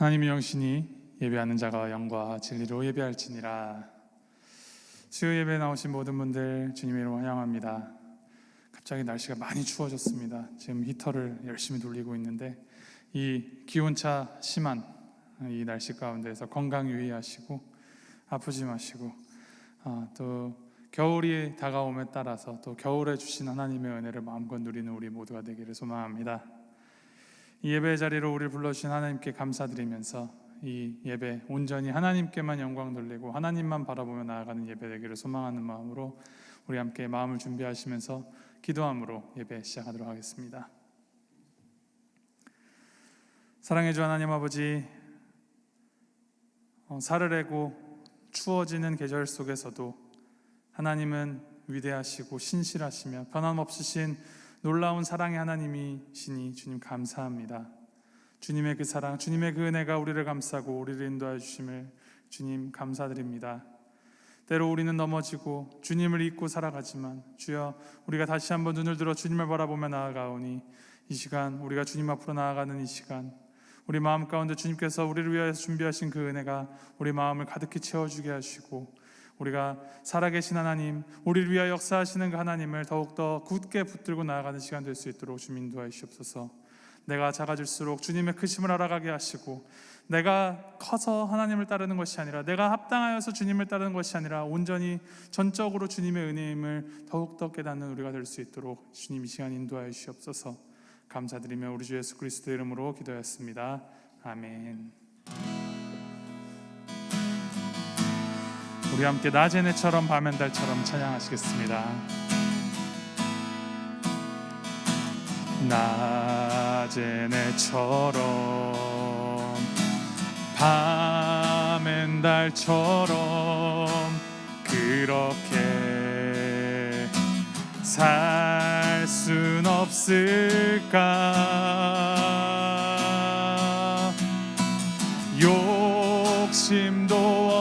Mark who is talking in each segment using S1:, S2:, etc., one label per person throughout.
S1: 하나님의 영신이 예배하는 자가 영과 진리로 예배할지니라. 수요 예배에 나오신 모든 분들 주님의 이름으로 환영합니다. 갑자기 날씨가 많이 추워졌습니다. 지금 히터를 열심히 돌리고 있는데 이 기온차 심한 이 날씨 가운데서 건강 유의하시고 아프지 마시고 또 겨울이 다가옴에 따라서 또 겨울에 주신 하나님의 은혜를 마음껏 누리는 우리 모두가 되기를 소망합니다. 이 예배 자리로 우리를 불러주신 하나님께 감사드리면서 이 예배 온전히 하나님께만 영광 돌리고 하나님만 바라보며 나아가는 예배 되기를 소망하는 마음으로 우리 함께 마음을 준비하시면서 기도함으로 예배 시작하도록 하겠습니다. 사랑해 주 하나님 아버지, 사르래고 추워지는 계절 속에서도 하나님은 위대하시고 신실하시며 변함없으신 놀라운 사랑의 하나님이시니 주님 감사합니다. 주님의 그 사랑, 주님의 그 은혜가 우리를 감싸고 우리를 인도하여 주심을 주님 감사드립니다. 때로 우리는 넘어지고 주님을 잊고 살아가지만 주여, 우리가 다시 한번 눈을 들어 주님을 바라보며 나아가오니 이 시간 우리가 주님 앞으로 나아가는 이 시간, 우리 마음 가운데 주님께서 우리를 위하여 준비하신 그 은혜가 우리 마음을 가득히 채워주게 하시고 우리가 살아계신 하나님, 우리를 위하여 역사하시는 그 하나님을 더욱더 굳게 붙들고 나아가는 시간 될 수 있도록 주님 인도하여 주시옵소서. 내가 작아질수록 주님의 크심을 알아가게 하시고 내가 커서 하나님을 따르는 것이 아니라 내가 합당하여서 주님을 따르는 것이 아니라 온전히 전적으로 주님의 은혜임을 더욱더 깨닫는 우리가 될 수 있도록 주님 이 시간 인도하여 주시옵소서. 감사드리며 우리 주 예수 그리스도의 이름으로 기도했습니다. 아멘. 우리 함께 낮의 내처럼 밤엔 달처럼 찬양하시겠습니다. 낮의 내처럼 밤엔 달처럼 그렇게 살 순 없을까? 욕심도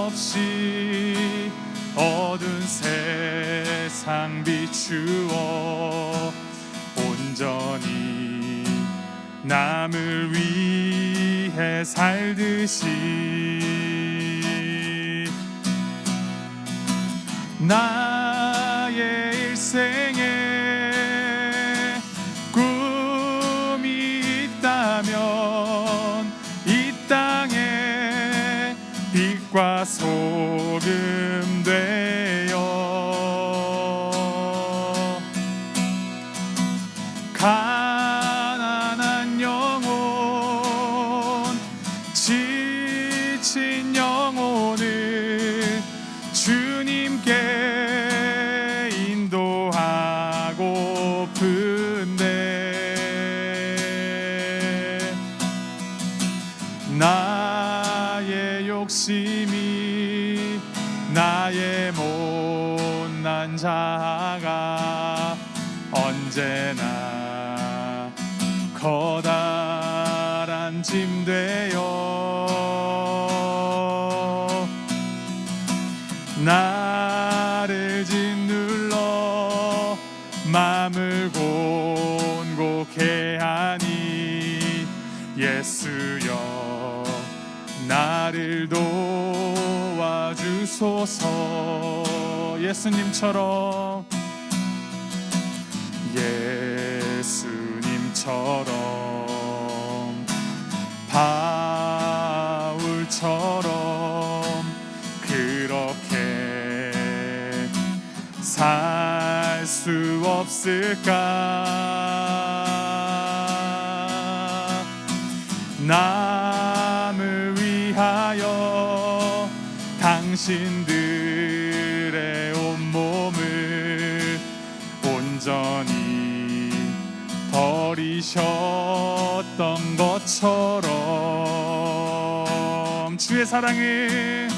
S1: 없이 어두운 세상 비추어 온전히 남을 위해 살듯이 나의 일생에 꿈이 있다면 이 땅에 빛과 소금 되어 가난한 영혼, 지친 영혼을 주님께 인도하고픈데 나의 욕심이 나의 못난 자아가 언제나 커다란 짐 되어 나를 짓눌러 맘을 곤곡해 하니 예수여 나를 도와주소서. 예수님처럼 바울처럼 그렇게 살 수 없을까? 남을 위하여 당신들의 온몸을 온전히 버리셨던 것처럼 주의 사랑은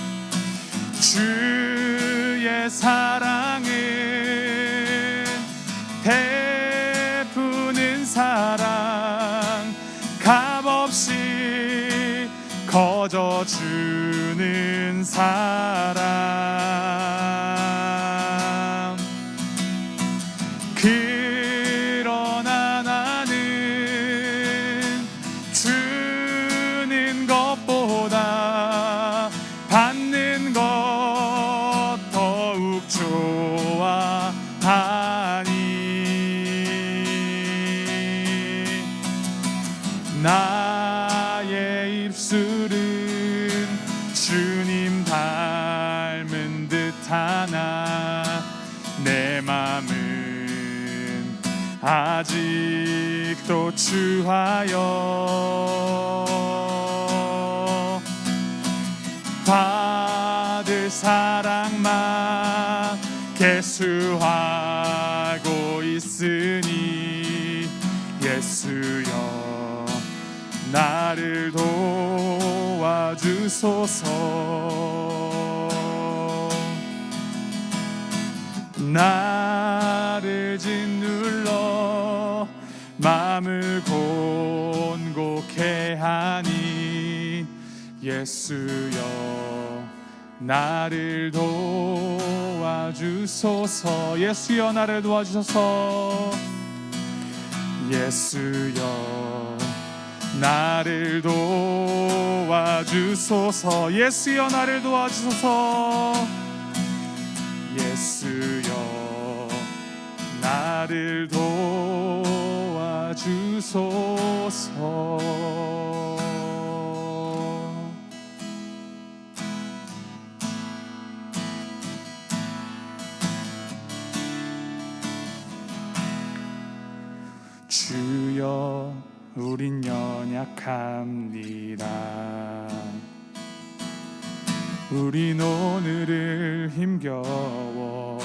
S1: 베푸는 사랑, 값없이 거저주는 사랑. 그러나 나는 주는 것보다 나의 입술은 주님 닮은 듯하나 내 맘은 아직도 주하여 받을 사랑만 계수하고 있으니 예수여 나를 도와주소서. 나를 짓눌러 마음을 곤곡해 하니 예수여 나를 도와주소서. 예수여 나를 도와주소서. 예수여 나를 도와주소서. 예수여 나를 도와주소서. 예수여 나를 도와주소서. 주여 우린 연약합니다. 우린 오늘을 힘겨워합니다.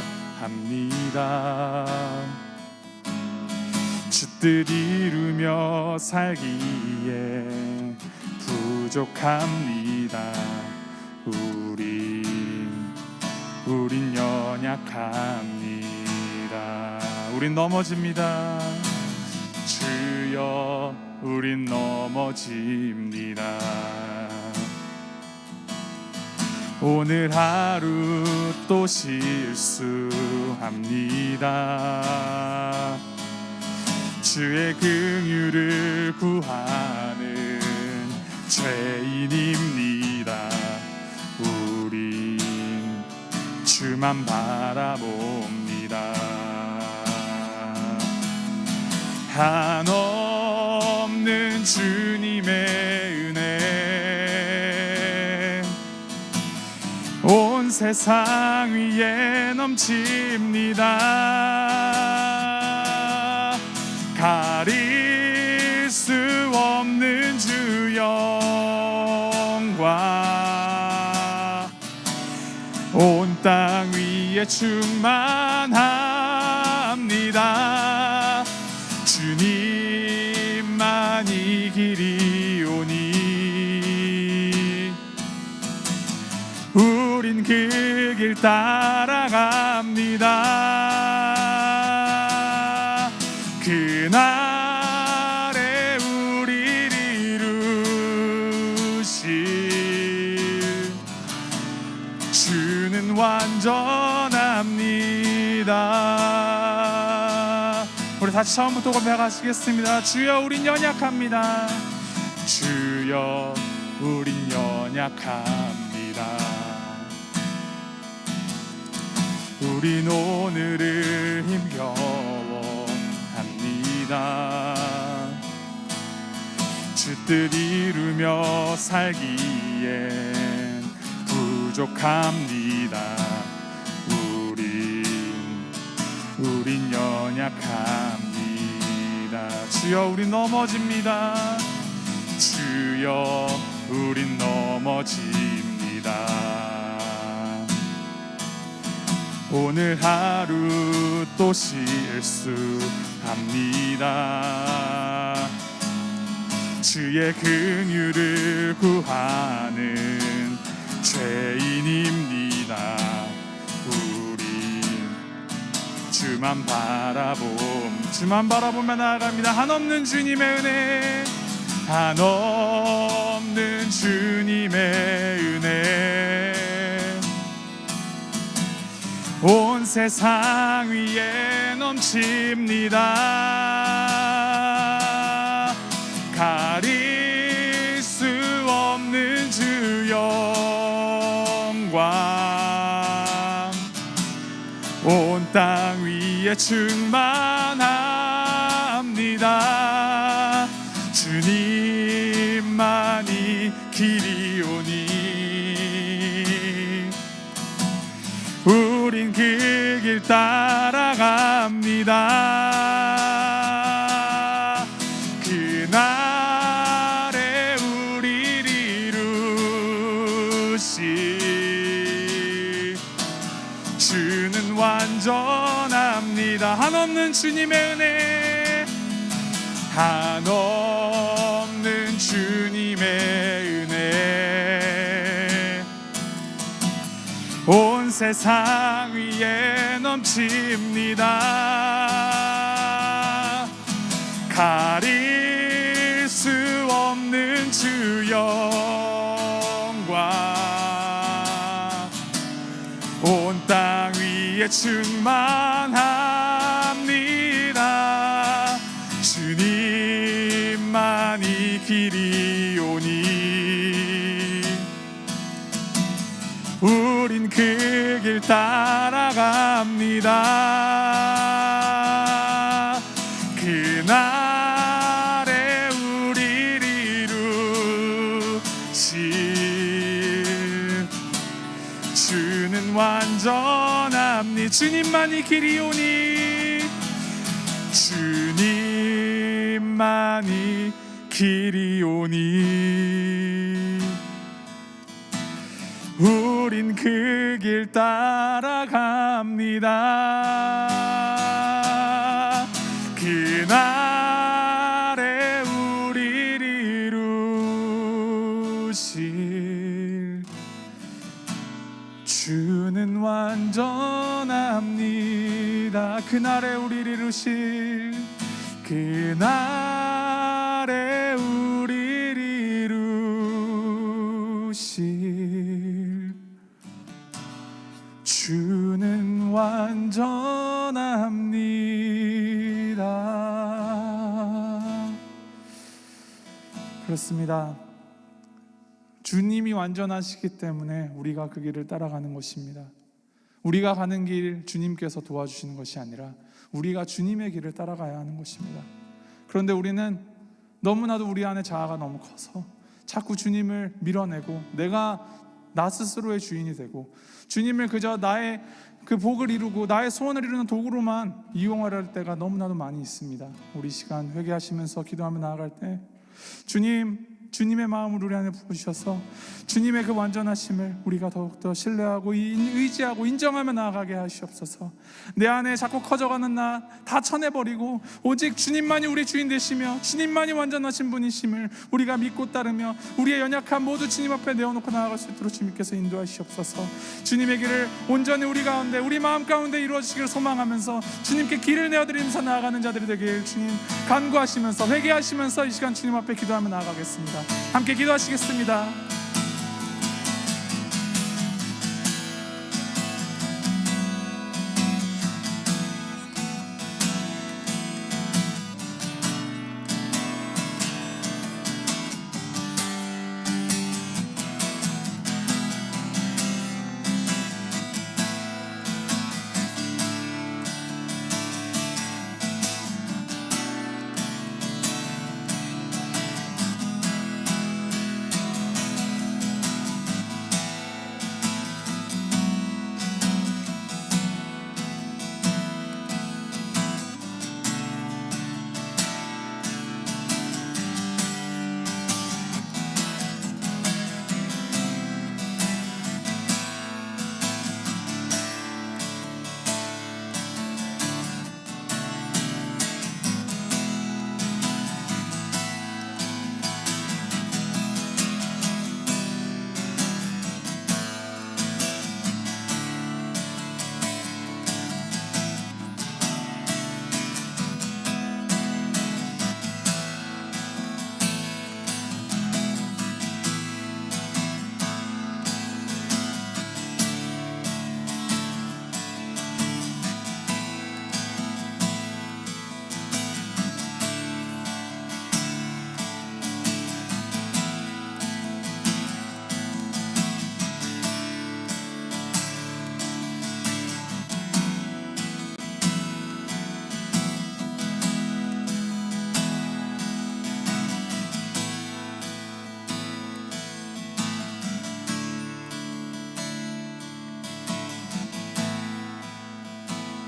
S1: 주 뜻 이루며 살기에 부족합니다. 우린 연약합니다. 우린 넘어집니다. 주여 우린 넘어집니다. 오늘 하루 또 실수합니다. 주의 긍휼을 구하는 죄인입니다. 우린 주만 바라봅니다. 한없는 주님의 은혜 온 세상 위에 넘칩니다. 가릴 수 없는 주 영광 온 땅 위에 충만합니다. 주님만이 길이오니 우린 그 길 따라갑니다. 그날에 우릴 이루실 주는 완전합니다. 우리 다시 처음부터 고백하시겠습니다. 주여 우린 연약합니다. 주여 우린 연약합니다. 우린 오늘을 힘겨워합니다. 주 뜻 이루며 살기엔 부족합니다. 우린 연약합니다. 주여 우린 넘어집니다. 주여 우린 넘어집니다. 오늘 하루 또 실수합니다. 주의 긍휼을 구하는 죄인입니다. 주만 바라보며 나아갑니다. 한없는 주님의 은혜, 한없는 주님의 은혜 온 세상 위에 넘칩니다. 가릴 수 없는 주 영광 온 땅 위에 충만합니다. 주님 그날에 우리를 이루시 주는 완전합니다. 한없는 주님의 은혜, 한없는 주님의 은혜, 온 세상 위에 넘칩니다. 가릴 수 없는 주 영광, 온 땅 위에 충만합니다. 주님만이 길이오니 우린 그 길 따라갑니다. 그날에 우리를 이루실 주는 완전합니다. 주님만이 길이오니 주님만이 길이오니 우린 그 길 따라갑니다. 그날에 우리를 이루실 주는 완전합니다. 그날에 우리를 이루실, 그날에 우리를 이루실 주는 완전합니다. 그렇습니다. 주님이 완전하시기 때문에 우리가 그 길을 따라가는 것입니다. 우리가 가는 길 주님께서 도와주시는 것이 아니라 우리가 주님의 길을 따라가야 하는 것입니다. 그런데 우리는 너무나도 우리 안에 자아가 너무 커서 자꾸 주님을 밀어내고 내가 나 스스로의 주인이 되고 주님을 그저 나의 그 복을 이루고 나의 소원을 이루는 도구로만 이용하려 할 때가 너무나도 많이 있습니다. 우리 시간 회개하시면서 기도하며 나아갈 때 주님의 마음을 우리 안에 부어주셔서 주님의 그 완전하심을 우리가 더욱더 신뢰하고 의지하고 인정하며 나아가게 하시옵소서. 내 안에 자꾸 커져가는 나 다 쳐내버리고 오직 주님만이 우리 주인 되시며 주님만이 완전하신 분이심을 우리가 믿고 따르며 우리의 연약함 모두 주님 앞에 내어놓고 나아갈 수 있도록 주님께서 인도하시옵소서. 주님의 길을 온전히 우리 가운데 우리 마음 가운데 이루어지기를 소망하면서 주님께 길을 내어드리면서 나아가는 자들이 되길 주님 간구하시면서 회개하시면서 이 시간 주님 앞에 기도하며 나아가겠습니다. 함께 기도하시겠습니다.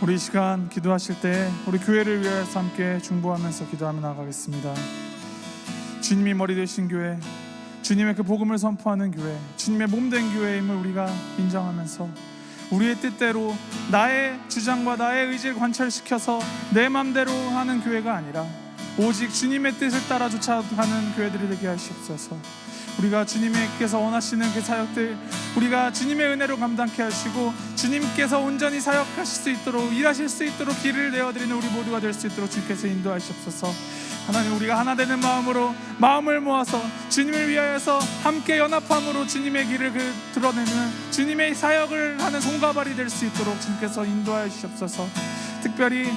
S1: 우리 이 시간 기도하실 때 우리 교회를 위해서 함께 중보하면서 기도하며 나가겠습니다. 주님이 머리 되신 교회, 주님의 그 복음을 선포하는 교회, 주님의 몸된 교회임을 우리가 인정하면서 우리의 뜻대로 나의 주장과 나의 의지를 관철시켜서 내 맘대로 하는 교회가 아니라 오직 주님의 뜻을 따라 쫓아가는 교회들이 되게 하시옵소서. 우리가 주님께서 원하시는 그 사역들 우리가 주님의 은혜로 감당케 하시고 주님께서 온전히 사역하실 수 있도록 일하실 수 있도록 길을 내어드리는 우리 모두가 될 수 있도록 주께서 인도하시옵소서. 하나님, 우리가 하나 되는 마음으로 마음을 모아서 주님을 위하여서 함께 연합함으로 주님의 길을 드러내는 주님의 사역을 하는 손가발이 될 수 있도록 주님께서 인도하여 주시옵소서. 특별히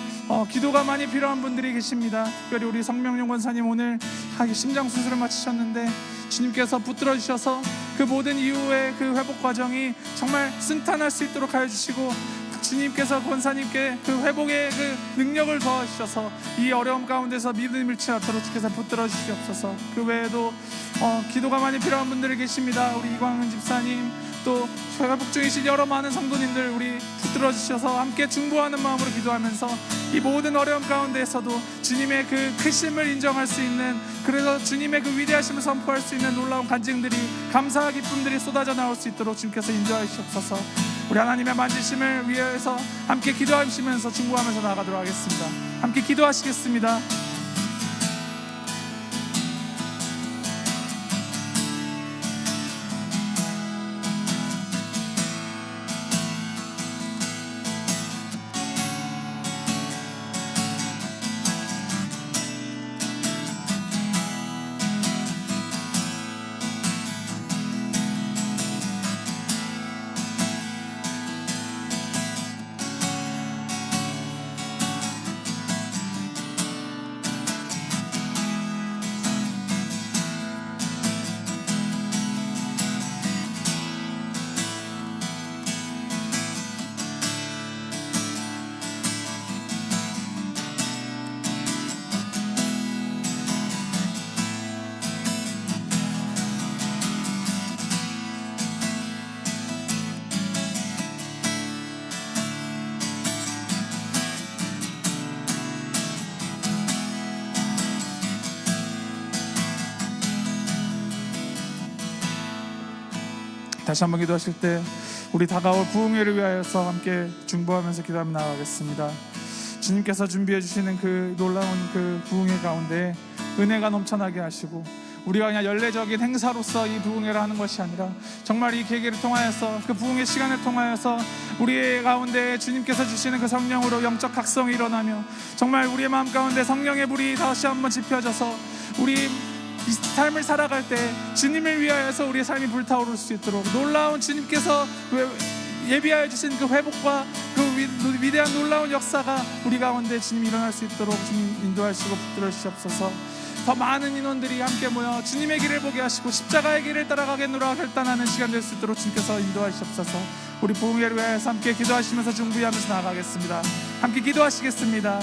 S1: 기도가 많이 필요한 분들이 계십니다. 특별히 우리 성명용 권사님 오늘 심장 수술을 마치셨는데 주님께서 붙들어 주셔서 그 모든 이후의 그 회복 과정이 정말 순탄할 수 있도록 하여 주시고 주님께서 권사님께 그 회복의 그 능력을 더하셔서 이 어려움 가운데서 믿음을 취하도록 주께서 붙들어 주시옵소서. 그 외에도 기도가 많이 필요한 분들이 계십니다. 우리 이광은 집사님, 또 회복 중이신 여러 많은 성도님들 우리 붙들어 주셔서 함께 중보하는 마음으로 기도하면서 이 모든 어려움 가운데에서도 주님의 그 크심을 인정할 수 있는, 그래서 주님의 그 위대하심을 선포할 수 있는 놀라운 간증들이, 감사와 기쁨들이 쏟아져 나올 수 있도록 주님께서 인도하여 주옵소서. 우리 하나님의 만지심을 위해서 함께 기도하시면서 중보하면서 나아가도록 하겠습니다. 함께 기도하시겠습니다. 다시 한번 기도하실 때 우리 다가올 부흥회를 위하여서 함께 중보하면서 기도하며 나아가겠습니다. 주님께서 준비해 주시는 그 놀라운 그 부흥회 가운데 은혜가 넘쳐나게 하시고 우리가 그냥 연례적인 행사로서 이 부흥회를 하는 것이 아니라 정말 이 계기를 통하여서 그 부흥회 시간을 통하여서 우리의 가운데 주님께서 주시는 그 성령으로 영적 각성이 일어나며 정말 우리의 마음 가운데 성령의 불이 다시 한번 지펴져서 우리 이 삶을 살아갈 때 주님을 위하여서 우리의 삶이 불타오를 수 있도록 놀라운 주님께서 예비하여 주신 그 회복과 그 위대한 놀라운 역사가 우리 가운데 주님이 일어날 수 있도록 주님 인도하시고 붙들어 주시옵소서. 더 많은 인원들이 함께 모여 주님의 길을 보게 하시고 십자가의 길을 따라가겠노라 결단하는 시간 될 수 있도록 주님께서 인도하시옵소서. 우리 부흥회를 위하여서 함께 기도하시면서 중보하면서 나아가겠습니다. 함께 기도하시겠습니다.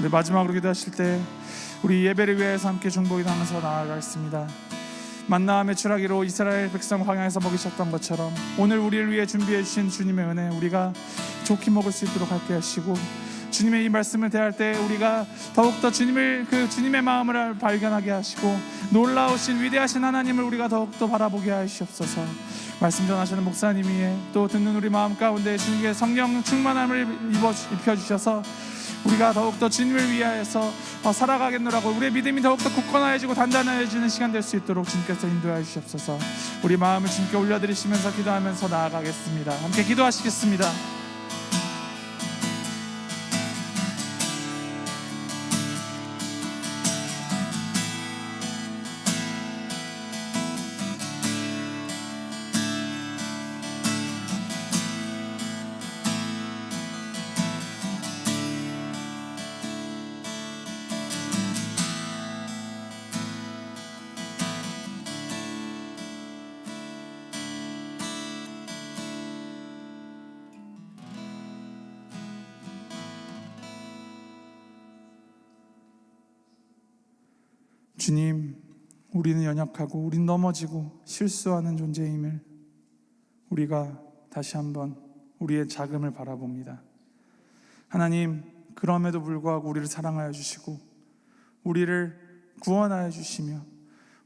S1: 우리 마지막으로 기도하실 때 우리 예배를 위해서 함께 중보기도하면서 나아가겠습니다. 만나와 메추라기로 이스라엘 백성 광야에서 먹이셨던 것처럼 오늘 우리를 위해 준비해 주신 주님의 은혜 우리가 좋게 먹을 수 있도록 하게 하시고 주님의 이 말씀을 대할 때 우리가 더욱더 주님의 마음을 발견하게 하시고 놀라우신 위대하신 하나님을 우리가 더욱더 바라보게 하시옵소서. 말씀 전하시는 목사님 위에 또 듣는 우리 마음 가운데 주님의 성령 충만함을 입혀주셔서 우리가 더욱더 주님을 위하여서 살아가겠노라고 우리의 믿음이 더욱더 굳건해지고 단단해지는 시간 될 수 있도록 주님께서 인도하여 주시옵소서. 우리 마음을 주님께 올려드리시면서 기도하면서 나아가겠습니다. 함께 기도하시겠습니다. 주님, 우리는 연약하고 우리는 넘어지고 실수하는 존재임을 우리가 다시 한번 우리의 자금을 바라봅니다. 하나님, 그럼에도 불구하고 우리를 사랑하여 주시고 우리를 구원하여 주시며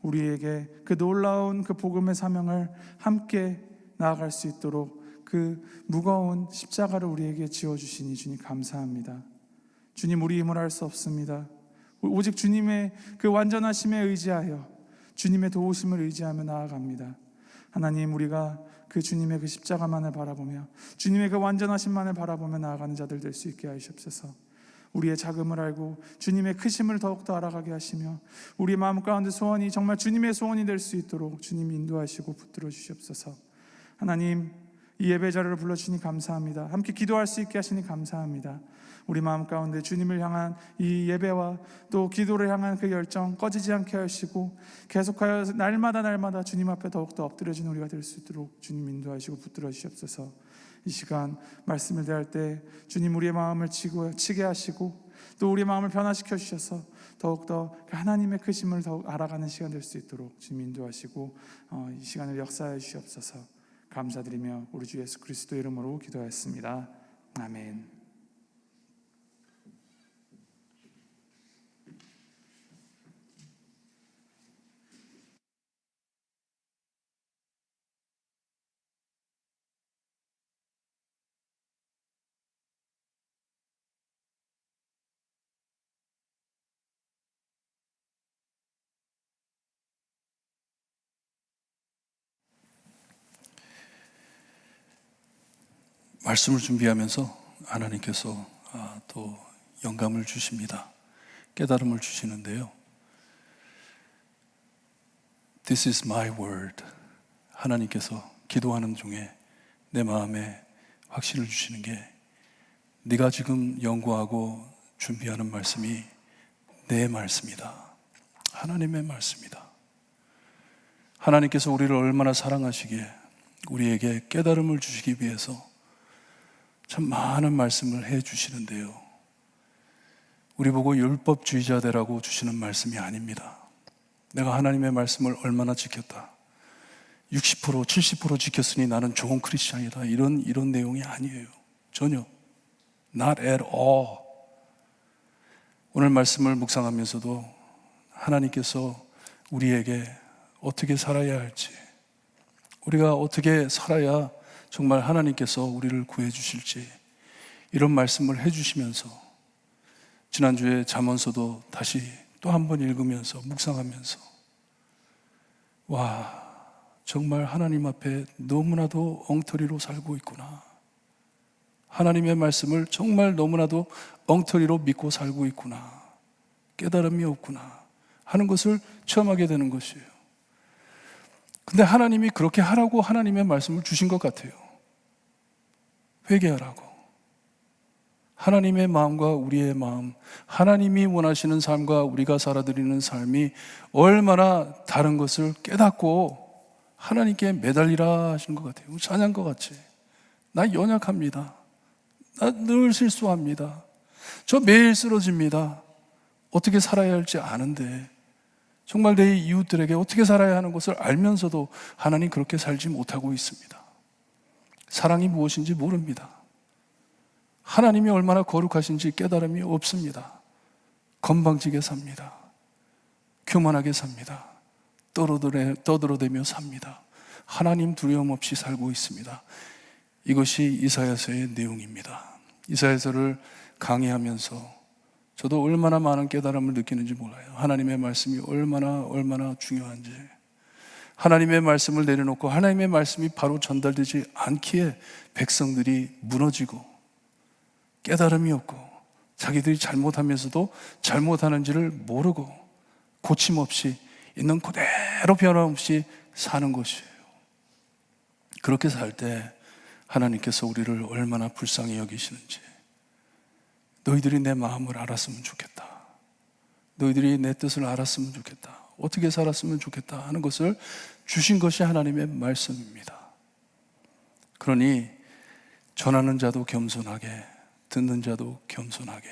S1: 우리에게 그 놀라운 그 복음의 사명을 함께 나아갈 수 있도록 그 무거운 십자가를 우리에게 지어주시니 주님 감사합니다. 주님, 우리 힘으로 할 수 없습니다. 오직 주님의 그 완전하심에 의지하여 주님의 도우심을 의지하며 나아갑니다. 하나님, 우리가 그 주님의 그 십자가만을 바라보며 주님의 그 완전하심만을 바라보며 나아가는 자들 될 수 있게 하시옵소서. 우리의 자금을 알고 주님의 크심을 더욱더 알아가게 하시며 우리 마음 가운데 소원이 정말 주님의 소원이 될 수 있도록 주님이 인도하시고 붙들어 주시옵소서. 하나님, 이 예배 자리를 불러주시니 감사합니다. 함께 기도할 수 있게 하시니 감사합니다. 우리 마음 가운데 주님을 향한 이 예배와 또 기도를 향한 그 열정 꺼지지 않게 하시고 계속하여 날마다 주님 앞에 더욱더 엎드려진 우리가 될 수 있도록 주님 인도하시고 붙들어 주시옵소서. 이 시간 말씀을 대할 때 주님 우리의 마음을 치게 하시고 또 우리의 마음을 변화시켜 주셔서 더욱더 하나님의 크심을 더욱 알아가는 시간 될 수 있도록 주님 인도하시고 이 시간을 역사해 주시옵소서. 감사드리며 우리 주 예수 그리스도 이름으로 기도하였습니다. 아멘.
S2: 말씀을 준비하면서 하나님께서 또 영감을 주십니다. 깨달음을 주시는데요. This is my word. 하나님께서 기도하는 중에 내 마음에 확신을 주시는 게 네가 지금 연구하고 준비하는 말씀이 내 말씀이다. 하나님의 말씀이다. 하나님께서 우리를 얼마나 사랑하시기에 우리에게 깨달음을 주시기 위해서 참 많은 말씀을 해 주시는데요, 우리 보고 율법주의자 되라고 주시는 말씀이 아닙니다. 내가 하나님의 말씀을 얼마나 지켰다, 60% 70% 지켰으니 나는 좋은 크리스찬이다, 이런 내용이 아니에요. 전혀. Not at all. 오늘 말씀을 묵상하면서도 하나님께서 우리에게 어떻게 살아야 할지, 우리가 어떻게 살아야 정말 하나님께서 우리를 구해 주실지 이런 말씀을 해 주시면서 지난주에 잠언서도 다시 또 한 번 읽으면서 묵상하면서 와, 정말 하나님 앞에 너무나도 엉터리로 살고 있구나, 하나님의 말씀을 정말 너무나도 엉터리로 믿고 살고 있구나, 깨달음이 없구나 하는 것을 체험하게 되는 것이에요. 근데 하나님이 그렇게 하라고 하나님의 말씀을 주신 것 같아요. 회개하라고. 하나님의 마음과 우리의 마음, 하나님이 원하시는 삶과 우리가 살아드리는 삶이 얼마나 다른 것을 깨닫고 하나님께 매달리라 하시는 것 같아요. 찬양과 같이. 나 연약합니다. 나 늘 실수합니다. 저 매일 쓰러집니다. 어떻게 살아야 할지 아는데 정말 내 이웃들에게 어떻게 살아야 하는 것을 알면서도 하나님 그렇게 살지 못하고 있습니다. 사랑이 무엇인지 모릅니다. 하나님이 얼마나 거룩하신지 깨달음이 없습니다. 건방지게 삽니다. 교만하게 삽니다. 떠들어대며 삽니다. 하나님 두려움 없이 살고 있습니다. 이것이 이사야서의 내용입니다. 이사야서를 강의하면서 저도 얼마나 많은 깨달음을 느끼는지 몰라요. 하나님의 말씀이 얼마나 중요한지. 하나님의 말씀을 내려놓고 하나님의 말씀이 바로 전달되지 않기에 백성들이 무너지고 깨달음이 없고 자기들이 잘못하면서도 잘못하는지를 모르고 고침없이 있는 그대로 변함없이 사는 것이에요. 그렇게 살 때 하나님께서 우리를 얼마나 불쌍히 여기시는지, 너희들이 내 마음을 알았으면 좋겠다, 너희들이 내 뜻을 알았으면 좋겠다, 어떻게 살았으면 좋겠다 하는 것을 주신 것이 하나님의 말씀입니다. 그러니 전하는 자도 겸손하게, 듣는 자도 겸손하게,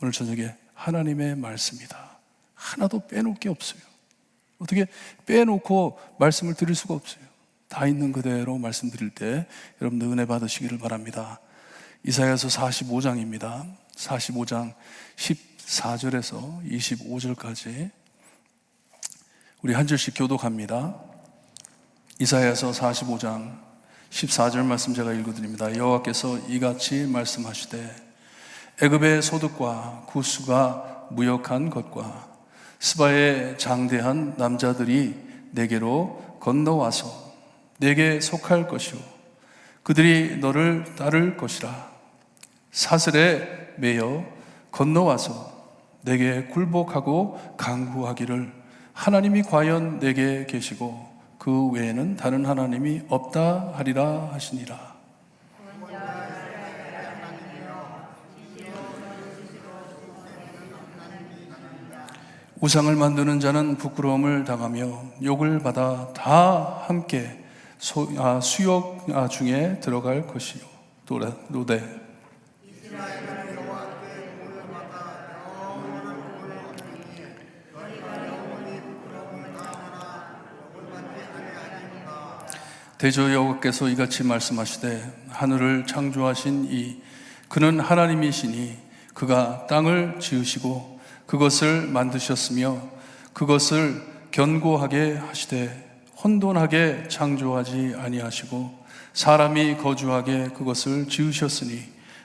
S2: 오늘 저녁에 하나님의 말씀이다, 하나도 빼놓을 게 없어요. 어떻게 빼놓고 말씀을 드릴 수가 없어요. 다 있는 그대로 말씀드릴 때 여러분들 은혜 받으시기를 바랍니다. 이사야서 45장입니다. 45장 14절에서 25절까지 우리 한 절씩 교독합니다. 이사야서 45장 14절 말씀 제가 읽어드립니다. 여호와께서 이같이 말씀하시되 애굽의 소득과 구수가 무역한 것과 스바의 장대한 남자들이 내게로 건너와서 내게 속할 것이요 그들이 너를 따를 것이라. 사슬에 매여 건너와서 내게 굴복하고 간구하기를 하나님이 과연 내게 계시고 그 외에는 다른 하나님이 없다 하리라 하시니라. 우상을 만드는 자는 부끄러움을 당하며 욕을 받아 다 함께 수욕 중에 들어갈 것이요 노대. 대저 여호와께서 이같이 말씀하시되 하늘을 창조하신 그는 하나님이시니 그가 땅을 지으시고 그것을 만드셨으며 그것을 견고하게 하시되 혼돈하게 창조하지 아니하시고 사람이 거주하게 그것을 지으셨으니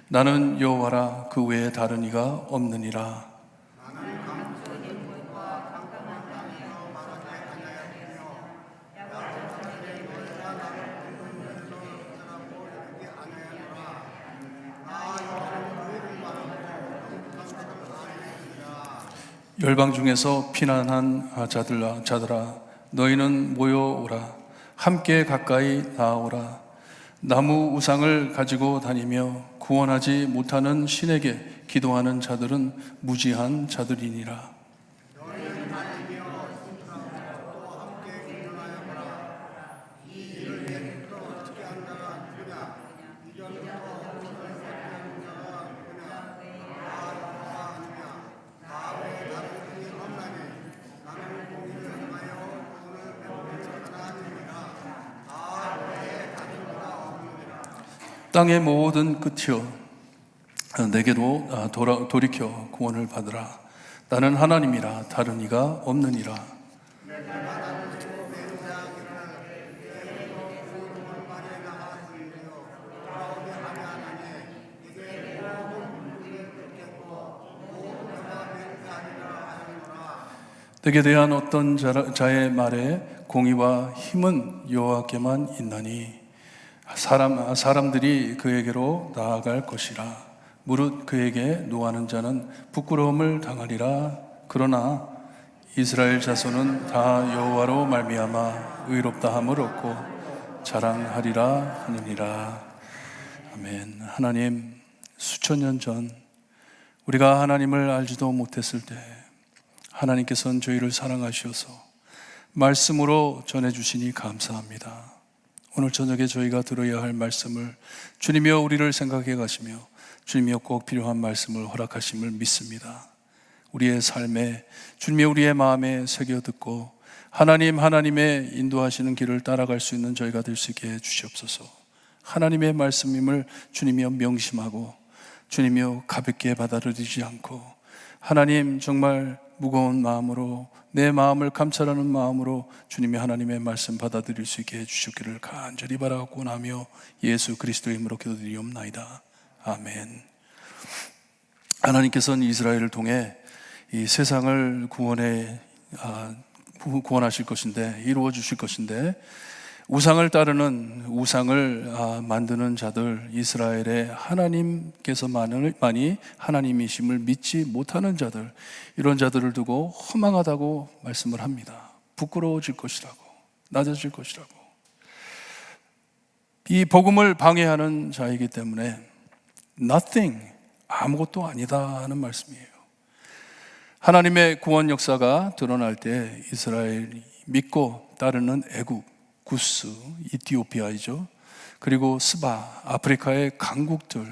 S2: 나는 여호와라 그 외에 다른 이가 없느니라. 열방 중에서 피난한 자들아 너희는 모여오라. 함께 가까이 나아오라. 나무 우상을 가지고 다니며 구원하지 못하는 신에게 기도하는 자들은 무지한 자들이니라. 땅의 모든 끝이여 내게로 돌이켜 구원을 받으라. 나는 하나님이라 다른 이가 없느니라. 내게 대한 어떤 자의 말에 공의와 힘은 여호와께만 있나니 사람들이 그에게로 나아갈 것이라. 무릇 그에게 노하는 자는 부끄러움을 당하리라. 그러나 이스라엘 자손은 다 여호와로 말미암아 의롭다함을 얻고 자랑하리라 하느니라. 아멘. 하나님, 수천 년 전 우리가 하나님을 알지도 못했을 때 하나님께서는 저희를 사랑하셔서 말씀으로 전해주시니 감사합니다. 오늘 저녁에 저희가 들어야 할 말씀을 주님이여 우리를 생각해 가시며 주님이여 꼭 필요한 말씀을 허락하심을 믿습니다. 우리의 삶에 주님이 우리의 마음에 새겨 듣고 하나님의 인도하시는 길을 따라갈 수 있는 저희가 될 수 있게 해주시옵소서. 하나님의 말씀임을 주님이여 명심하고 주님이여 가볍게 받아들이지 않고 하나님 정말 무거운 마음으로 내 마음을 감찰하는 마음으로 주님이 하나님의 말씀 받아들일 수 있게 해주시기를 간절히 바라고 나며 예수 그리스도의 이름으로 기도드리옵나이다. 아멘. 하나님께서는 이스라엘을 통해 이 세상을 구원하실 것인데, 이루어 주실 것인데, 우상을 따르는, 우상을 만드는 자들, 이스라엘의 하나님께서만이 하나님이심을 믿지 못하는 자들, 이런 자들을 두고 허망하다고 말씀을 합니다. 부끄러워질 것이라고, 낮아질 것이라고. 이 복음을 방해하는 자이기 때문에 nothing, 아무것도 아니다 하는 말씀이에요. 하나님의 구원 역사가 드러날 때 이스라엘이 믿고 따르는 애국, 구스, 이티오피아이죠. 그리고 스바, 아프리카의 강국들,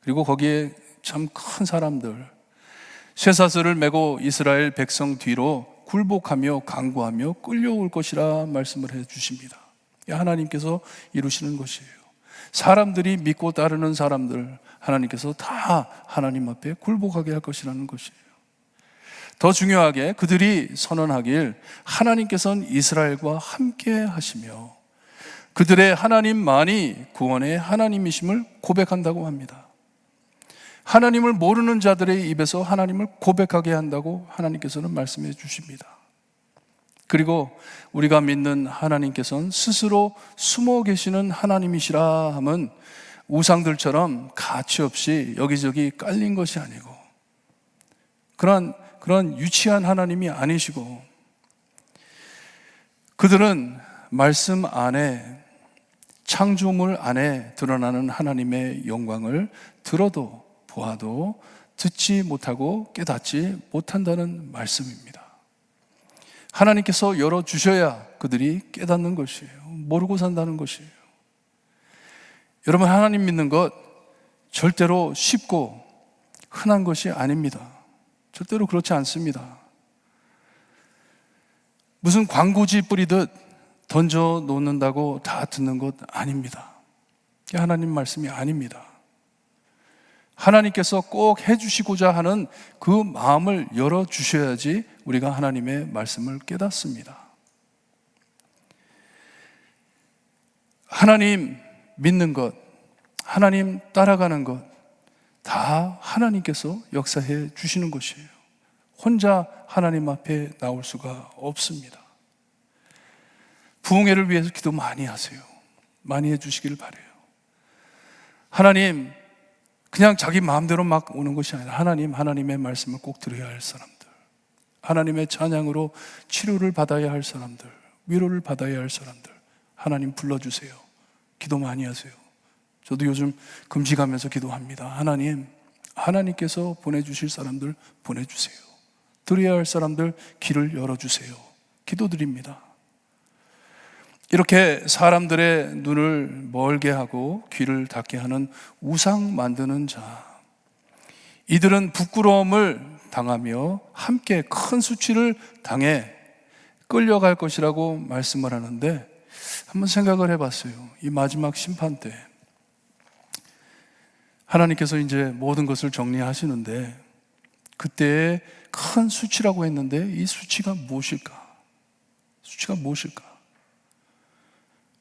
S2: 그리고 거기에 참 큰 사람들, 쇠사슬을 메고 이스라엘 백성 뒤로 굴복하며 강구하며 끌려올 것이라 말씀을 해 주십니다. 하나님께서 이루시는 것이에요. 사람들이 믿고 따르는 사람들, 하나님께서 다 하나님 앞에 굴복하게 할 것이라는 것이에요. 더 중요하게 그들이 선언하길 하나님께서는 이스라엘과 함께 하시며 그들의 하나님만이 구원의 하나님이심을 고백한다고 합니다. 하나님을 모르는 자들의 입에서 하나님을 고백하게 한다고 하나님께서는 말씀해 주십니다. 그리고 우리가 믿는 하나님께서는 스스로 숨어 계시는 하나님이시라 함은 우상들처럼 가치 없이 여기저기 깔린 것이 아니고 그런 유치한 하나님이 아니시고, 그들은 말씀 안에, 창조물 안에 드러나는 하나님의 영광을 들어도 보아도 듣지 못하고 깨닫지 못한다는 말씀입니다. 하나님께서 열어주셔야 그들이 깨닫는 것이에요. 모르고 산다는 것이에요. 여러분, 하나님 믿는 것 절대로 쉽고 흔한 것이 아닙니다. 절대로 그렇지 않습니다. 무슨 광고지 뿌리듯 던져 놓는다고 다 듣는 것 아닙니다. 이게 하나님 말씀이 아닙니다. 하나님께서 꼭 해주시고자 하는 그 마음을 열어주셔야지 우리가 하나님의 말씀을 깨닫습니다. 하나님 믿는 것, 하나님 따라가는 것, 다 하나님께서 역사해 주시는 것이에요. 혼자 하나님 앞에 나올 수가 없습니다. 부흥회를 위해서 기도 많이 하세요. 많이 해주시길 바라요. 하나님, 그냥 자기 마음대로 막 오는 것이 아니라 하나님의 말씀을 꼭 들어야 할 사람들, 하나님의 찬양으로 치료를 받아야 할 사람들, 위로를 받아야 할 사람들, 하나님 불러주세요. 기도 많이 하세요. 저도 요즘 금식하면서 기도합니다. 하나님께서 보내주실 사람들 보내주세요. 드려야 할 사람들 길을 열어주세요. 기도드립니다. 이렇게 사람들의 눈을 멀게 하고 귀를 닫게 하는 우상 만드는 자, 이들은 부끄러움을 당하며 함께 큰 수치를 당해 끌려갈 것이라고 말씀을 하는데, 한번 생각을 해봤어요. 이 마지막 심판 때 하나님께서 이제 모든 것을 정리하시는데, 그때의 큰 수치라고 했는데 이 수치가 무엇일까? 수치가 무엇일까?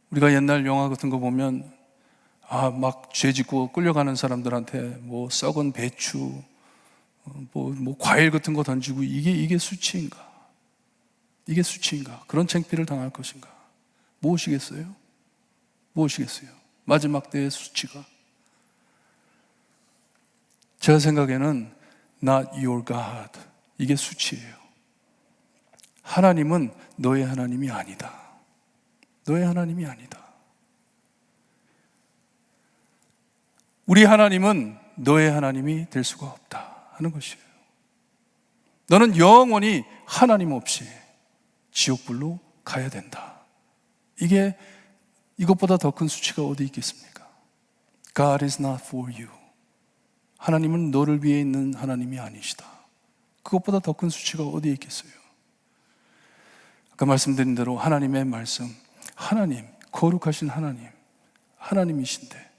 S2: 우리가 옛날 영화 같은 거 보면 막 죄 짓고 끌려가는 사람들한테 뭐 썩은 배추, 뭐 과일 같은 거 던지고 이게 수치인가? 이게 수치인가? 그런 창피를 당할 것인가? 무엇이겠어요? 마지막 때의 수치가. 제가 생각에는 not your God, 이게 수치예요. 하나님은 너의 하나님이 아니다. 너의 하나님이 아니다. 우리 하나님은 너의 하나님이 될 수가 없다 하는 것이에요. 너는 영원히 하나님 없이 지옥불로 가야 된다. 이것보다 더 큰 수치가 어디 있겠습니까? God is not for you. 하나님은 너를 위해 있는 하나님이 아니시다. 그것보다 더 큰 수치가 어디에 있겠어요? 아까 말씀드린 대로 하나님의 말씀, 하나님, 거룩하신 하나님이신데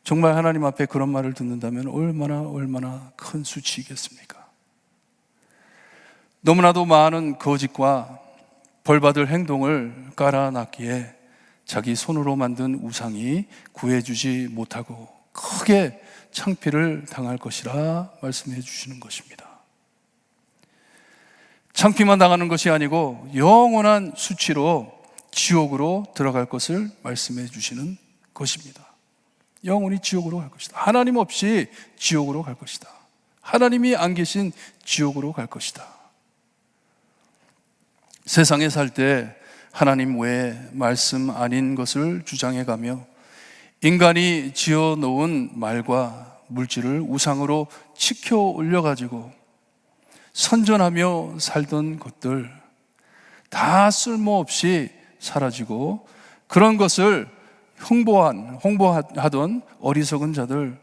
S2: 정말 하나님 앞에 그런 말을 듣는다면 얼마나 큰 수치이겠습니까? 너무나도 많은 거짓과 벌받을 행동을 깔아놨기에 자기 손으로 만든 우상이 구해주지 못하고 크게 창피를 당할 것이라 말씀해 주시는 것입니다. 창피만 당하는 것이 아니고 영원한 수치로 지옥으로 들어갈 것을 말씀해 주시는 것입니다. 영원히 지옥으로 갈 것이다. 하나님 없이 지옥으로 갈 것이다. 하나님이 안 계신 지옥으로 갈 것이다. 세상에 살 때 하나님 외에 말씀 아닌 것을 주장해 가며 인간이 지어 놓은 말과 물질을 우상으로 치켜 올려가지고 선전하며 살던 것들 다 쓸모없이 사라지고 그런 것을 홍보하던 어리석은 자들,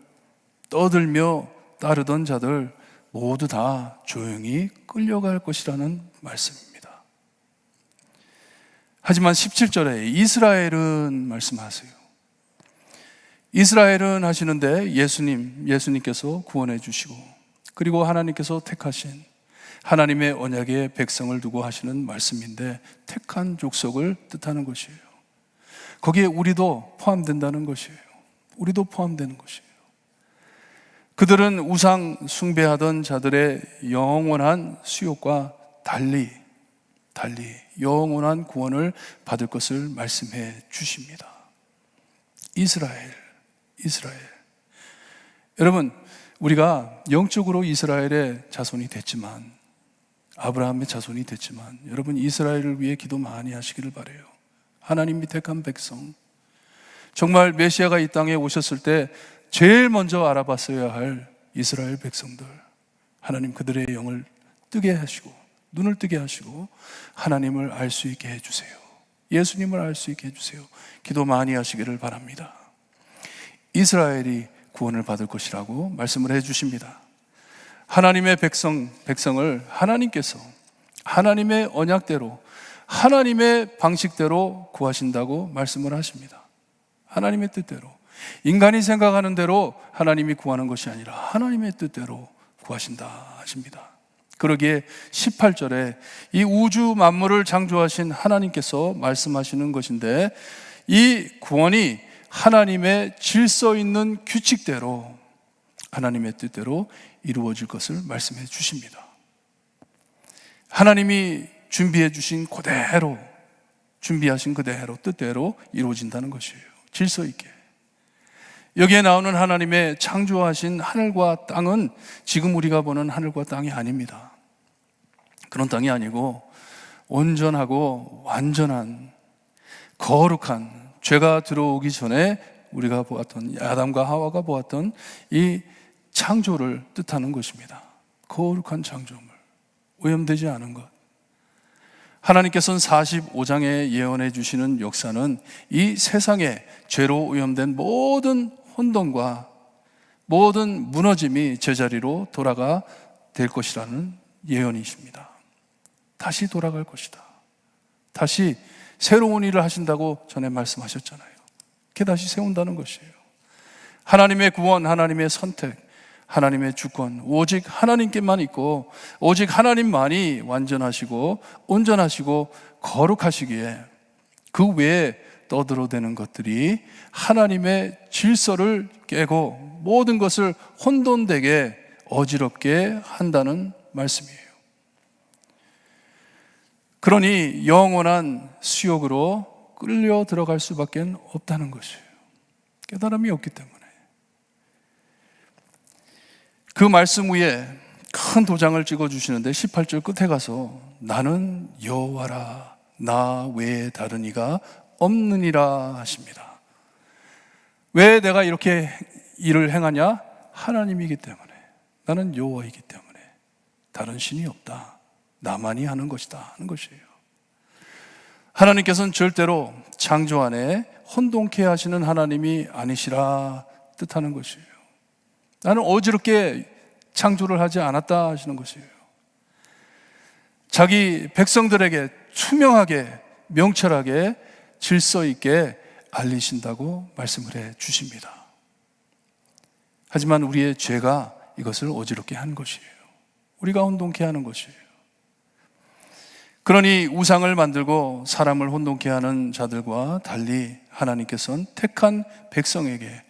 S2: 떠들며 따르던 자들 모두 다 조용히 끌려갈 것이라는 말씀입니다. 하지만 17절에 이스라엘은 말씀하세요. 이스라엘은 하시는데 예수님께서 구원해 주시고 그리고 하나님께서 택하신 하나님의 언약의 백성을 두고 하시는 말씀인데 택한 족속을 뜻하는 것이에요. 거기에 우리도 포함된다는 것이에요. 우리도 포함되는 것이에요. 그들은 우상 숭배하던 자들의 영원한 수욕과 달리 영원한 구원을 받을 것을 말씀해 주십니다. 이스라엘. 여러분, 우리가 영적으로 이스라엘의 자손이 됐지만, 아브라함의 자손이 됐지만, 여러분 이스라엘을 위해 기도 많이 하시기를 바라요. 하나님이 택한 백성, 정말 메시아가 이 땅에 오셨을 때 제일 먼저 알아봤어야 할 이스라엘 백성들, 하나님 그들의 영을 뜨게 하시고 눈을 뜨게 하시고 하나님을 알 수 있게 해주세요. 예수님을 알 수 있게 해주세요. 기도 많이 하시기를 바랍니다. 이스라엘이 구원을 받을 것이라고 말씀을 해주십니다. 하나님의 백성을 하나님께서 하나님의 언약대로 하나님의 방식대로 구하신다고 말씀을 하십니다. 하나님의 뜻대로, 인간이 생각하는 대로 하나님이 구하는 것이 아니라 하나님의 뜻대로 구하신다 하십니다. 그러기에 18절에 이 우주 만물을 창조하신 하나님께서 말씀하시는 것인데, 이 구원이 하나님의 질서 있는 규칙대로 하나님의 뜻대로 이루어질 것을 말씀해 주십니다. 하나님이 준비해 주신 그대로, 준비하신 그대로 뜻대로 이루어진다는 것이에요. 질서 있게. 여기에 나오는 하나님의 창조하신 하늘과 땅은 지금 우리가 보는 하늘과 땅이 아닙니다. 그런 땅이 아니고 온전하고 완전한 거룩한, 죄가 들어오기 전에 우리가 보았던, 아담과 하와가 보았던 이 창조를 뜻하는 것입니다. 거룩한 창조물, 오염되지 않은 것. 하나님께서는 45장에 예언해 주시는 역사는 이 세상에 죄로 오염된 모든 혼돈과 모든 무너짐이 제자리로 돌아가 될 것이라는 예언이십니다. 다시 돌아갈 것이다. 다시 새로운 일을 하신다고 전에 말씀하셨잖아요. 그게 다시 세운다는 것이에요. 하나님의 구원, 하나님의 선택, 하나님의 주권, 오직 하나님께만 있고 오직 하나님만이 완전하시고 온전하시고 거룩하시기에 그 외에 떠들어대는 것들이 하나님의 질서를 깨고 모든 것을 혼돈되게 어지럽게 한다는 말씀이에요. 그러니 영원한 수욕으로 끌려 들어갈 수밖에 없다는 것이에요. 깨달음이 없기 때문에. 그 말씀 위에 큰 도장을 찍어주시는데 18절 끝에 가서 나는 여호와라, 나 외에 다른 이가 없느니라 하십니다. 왜 내가 이렇게 일을 행하냐? 하나님이기 때문에, 나는 여호와이기 때문에 다른 신이 없다, 나만이 하는 것이다 하는 것이에요. 하나님께서는 절대로 창조 안에 혼돈케 하시는 하나님이 아니시라 뜻하는 것이에요. 나는 어지럽게 창조를 하지 않았다 하시는 것이에요. 자기 백성들에게 투명하게, 명철하게, 질서 있게 알리신다고 말씀을 해 주십니다. 하지만 우리의 죄가 이것을 어지럽게 한 것이에요. 우리가 혼돈케 하는 것이에요. 그러니 우상을 만들고 사람을 혼돈케 하는 자들과 달리 하나님께서는 택한 백성에게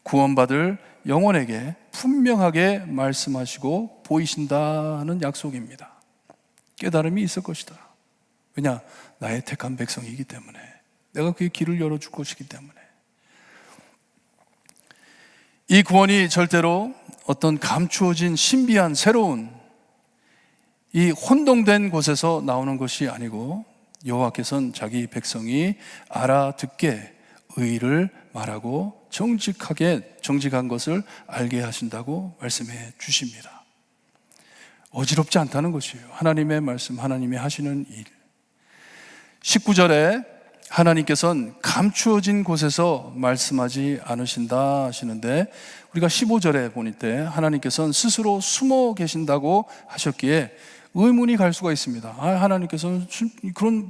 S2: 구원받을 영혼에게 분명하게 말씀하시고 보이신다는 약속입니다. 깨달음이 있을 것이다. 왜냐? 나의 택한 백성이기 때문에, 내가 그의 길을 열어줄 것이기 때문에. 이 구원이 절대로 어떤 감추어진 신비한 새로운 이 혼동된 곳에서 나오는 것이 아니고, 여호와께서는 자기 백성이 알아듣게 의를 말하고 정직한 것을 알게 하신다고 말씀해 주십니다. 어지럽지 않다는 것이에요. 하나님의 말씀, 하나님이 하시는 일. 19절에 하나님께서는 감추어진 곳에서 말씀하지 않으신다 하시는데, 우리가 15절에 보니 때 하나님께서는 스스로 숨어 계신다고 하셨기에 의문이 갈 수가 있습니다. 하나님께서는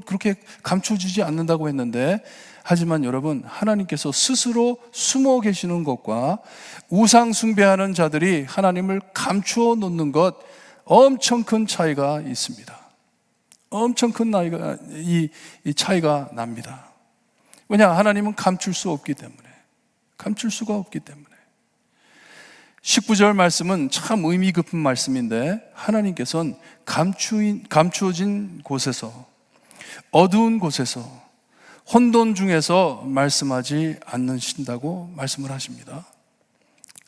S2: 그렇게 감춰지지 않는다고 했는데, 하지만 여러분, 하나님께서 스스로 숨어 계시는 것과 우상 숭배하는 자들이 하나님을 감추어 놓는 것, 엄청 큰 차이가 있습니다. 엄청 큰 이 차이가 납니다. 왜냐? 하나님은 감출 수 없기 때문에, 감출 수가 없기 때문에. 19절 말씀은 참 의미 깊은 말씀인데, 하나님께서는 감추어진 곳에서, 어두운 곳에서, 혼돈 중에서 말씀하지 않으신다고 말씀을 하십니다.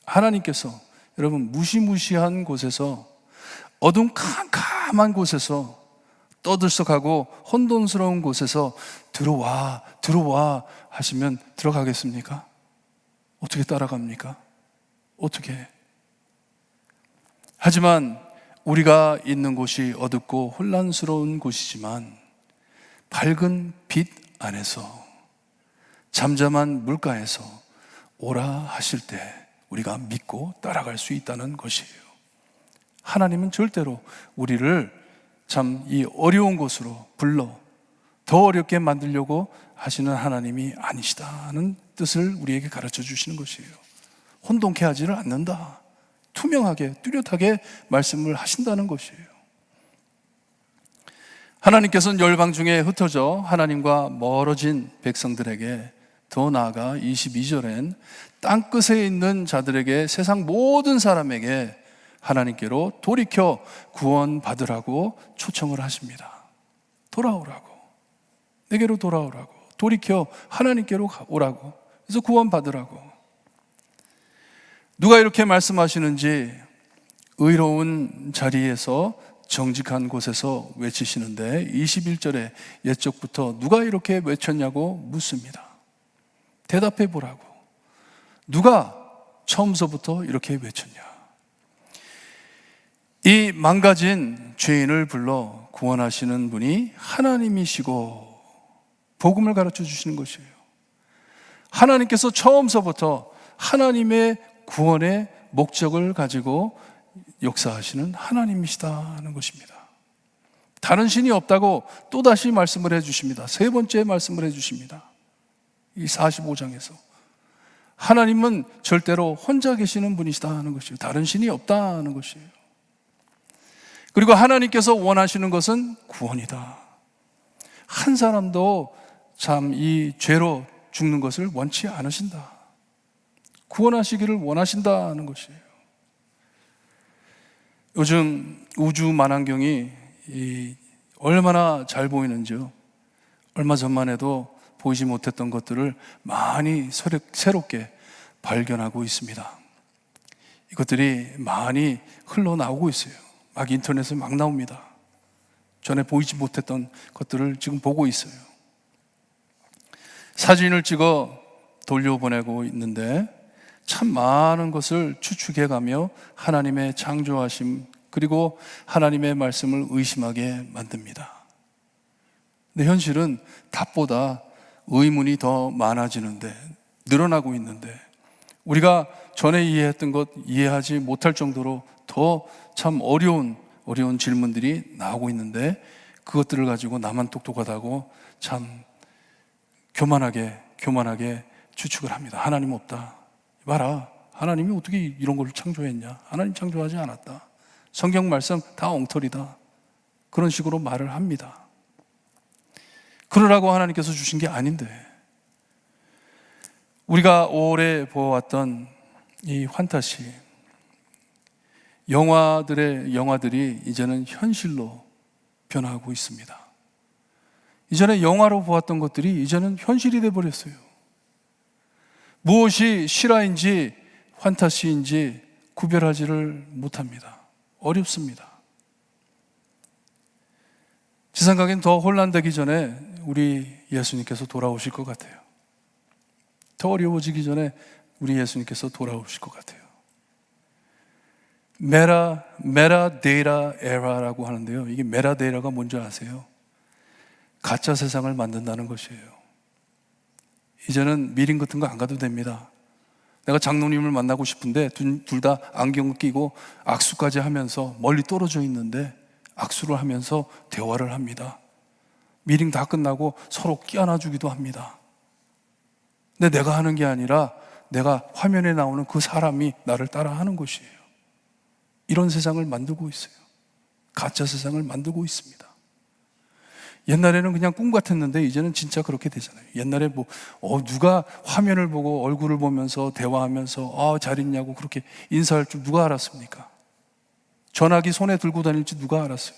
S2: 하나님께서 여러분, 무시무시한 곳에서, 어두운 캄캄한 곳에서, 떠들썩하고 혼돈스러운 곳에서 들어와 하시면 들어가겠습니까? 어떻게 따라갑니까? 어떻게? 하지만 우리가 있는 곳이 어둡고 혼란스러운 곳이지만, 밝은 빛 안에서, 잠잠한 물가에서 오라 하실 때 우리가 믿고 따라갈 수 있다는 것이에요. 하나님은 절대로 우리를 참 이 어려운 곳으로 불러 더 어렵게 만들려고 하시는 하나님이 아니시다는 뜻을 우리에게 가르쳐 주시는 것이에요. 혼돈케 하지를 않는다. 투명하게, 뚜렷하게 말씀을 하신다는 것이에요. 하나님께서는 열방 중에 흩어져 하나님과 멀어진 백성들에게, 더 나아가 22절엔 땅끝에 있는 자들에게, 세상 모든 사람에게 하나님께로 돌이켜 구원받으라고 초청을 하십니다. 돌아오라고, 내게로 돌아오라고, 돌이켜 하나님께로 오라고, 그래서 구원받으라고. 누가 이렇게 말씀하시는지, 의로운 자리에서, 정직한 곳에서 외치시는데, 21절에 옛적부터 누가 이렇게 외쳤냐고 묻습니다. 대답해 보라고. 누가 처음서부터 이렇게 외쳤냐? 이 망가진 죄인을 불러 구원하시는 분이 하나님이시고 복음을 가르쳐 주시는 것이에요. 하나님께서 처음서부터 하나님의 구원의 목적을 가지고 역사하시는 하나님이시다는 것입니다. 다른 신이 없다고 또다시 말씀을 해주십니다. 세 번째 말씀을 해주십니다. 이 45장에서 하나님은 절대로 혼자 계시는 분이시다는 것이에요. 다른 신이 없다는 것이에요. 그리고 하나님께서 원하시는 것은 구원이다. 한 사람도 참 이 죄로 죽는 것을 원치 않으신다. 구원하시기를 원하신다는 것이에요. 요즘 우주 만환경이 얼마나 잘 보이는지요. 얼마 전만 해도 보이지 못했던 것들을 많이 새롭게 발견하고 있습니다. 이것들이 많이 흘러나오고 있어요. 막 인터넷에 막 나옵니다. 전에 보이지 못했던 것들을 지금 보고 있어요. 사진을 찍어 돌려보내고 있는데 참 많은 것을 추측해가며 하나님의 창조하심, 그리고 하나님의 말씀을 의심하게 만듭니다. 근데 현실은 답보다 의문이 더 많아지는데, 늘어나고 있는데, 우리가 전에 이해했던 것 이해하지 못할 정도로 더 참 어려운 질문들이 나오고 있는데, 그것들을 가지고 나만 똑똑하다고 참 교만하게 추측을 합니다. 하나님 없다. 봐라, 하나님이 어떻게 이런 걸 창조했냐? 하나님 창조하지 않았다. 성경 말씀 다 엉터리다. 그런 식으로 말을 합니다. 그러라고 하나님께서 주신 게 아닌데, 우리가 오래 보아왔던 이 환타시 영화들이 이제는 현실로 변화하고 있습니다. 이전에 영화로 보았던 것들이 이제는 현실이 되어버렸어요. 무엇이 실화인지 환타시인지 구별하지를 못합니다. 어렵습니다. 지상 가긴 더 혼란되기 전에 우리 예수님께서 돌아오실 것 같아요. 더 어려워지기 전에 우리 예수님께서 돌아오실 것 같아요. 메타데이터 에라라고 하는데요. 이게 메타데이터가 뭔지 아세요? 가짜 세상을 만든다는 것이에요. 이제는 미팅 같은 거 안 가도 됩니다. 내가 장로님을 만나고 싶은데 둘 다 안경 끼고 악수까지 하면서 멀리 떨어져 있는데 악수를 하면서 대화를 합니다. 미팅 다 끝나고 서로 끼안아주기도 합니다. 근데 내가 하는 게 아니라 내가 화면에 나오는 그 사람이 나를 따라하는 것이에요. 이런 세상을 만들고 있어요. 가짜 세상을 만들고 있습니다. 옛날에는 그냥 꿈 같았는데 이제는 진짜 그렇게 되잖아요. 옛날에 누가 화면을 보고 얼굴을 보면서 대화하면서 잘 있냐고 그렇게 인사할 줄 누가 알았습니까? 전화기 손에 들고 다닐지 누가 알았어요?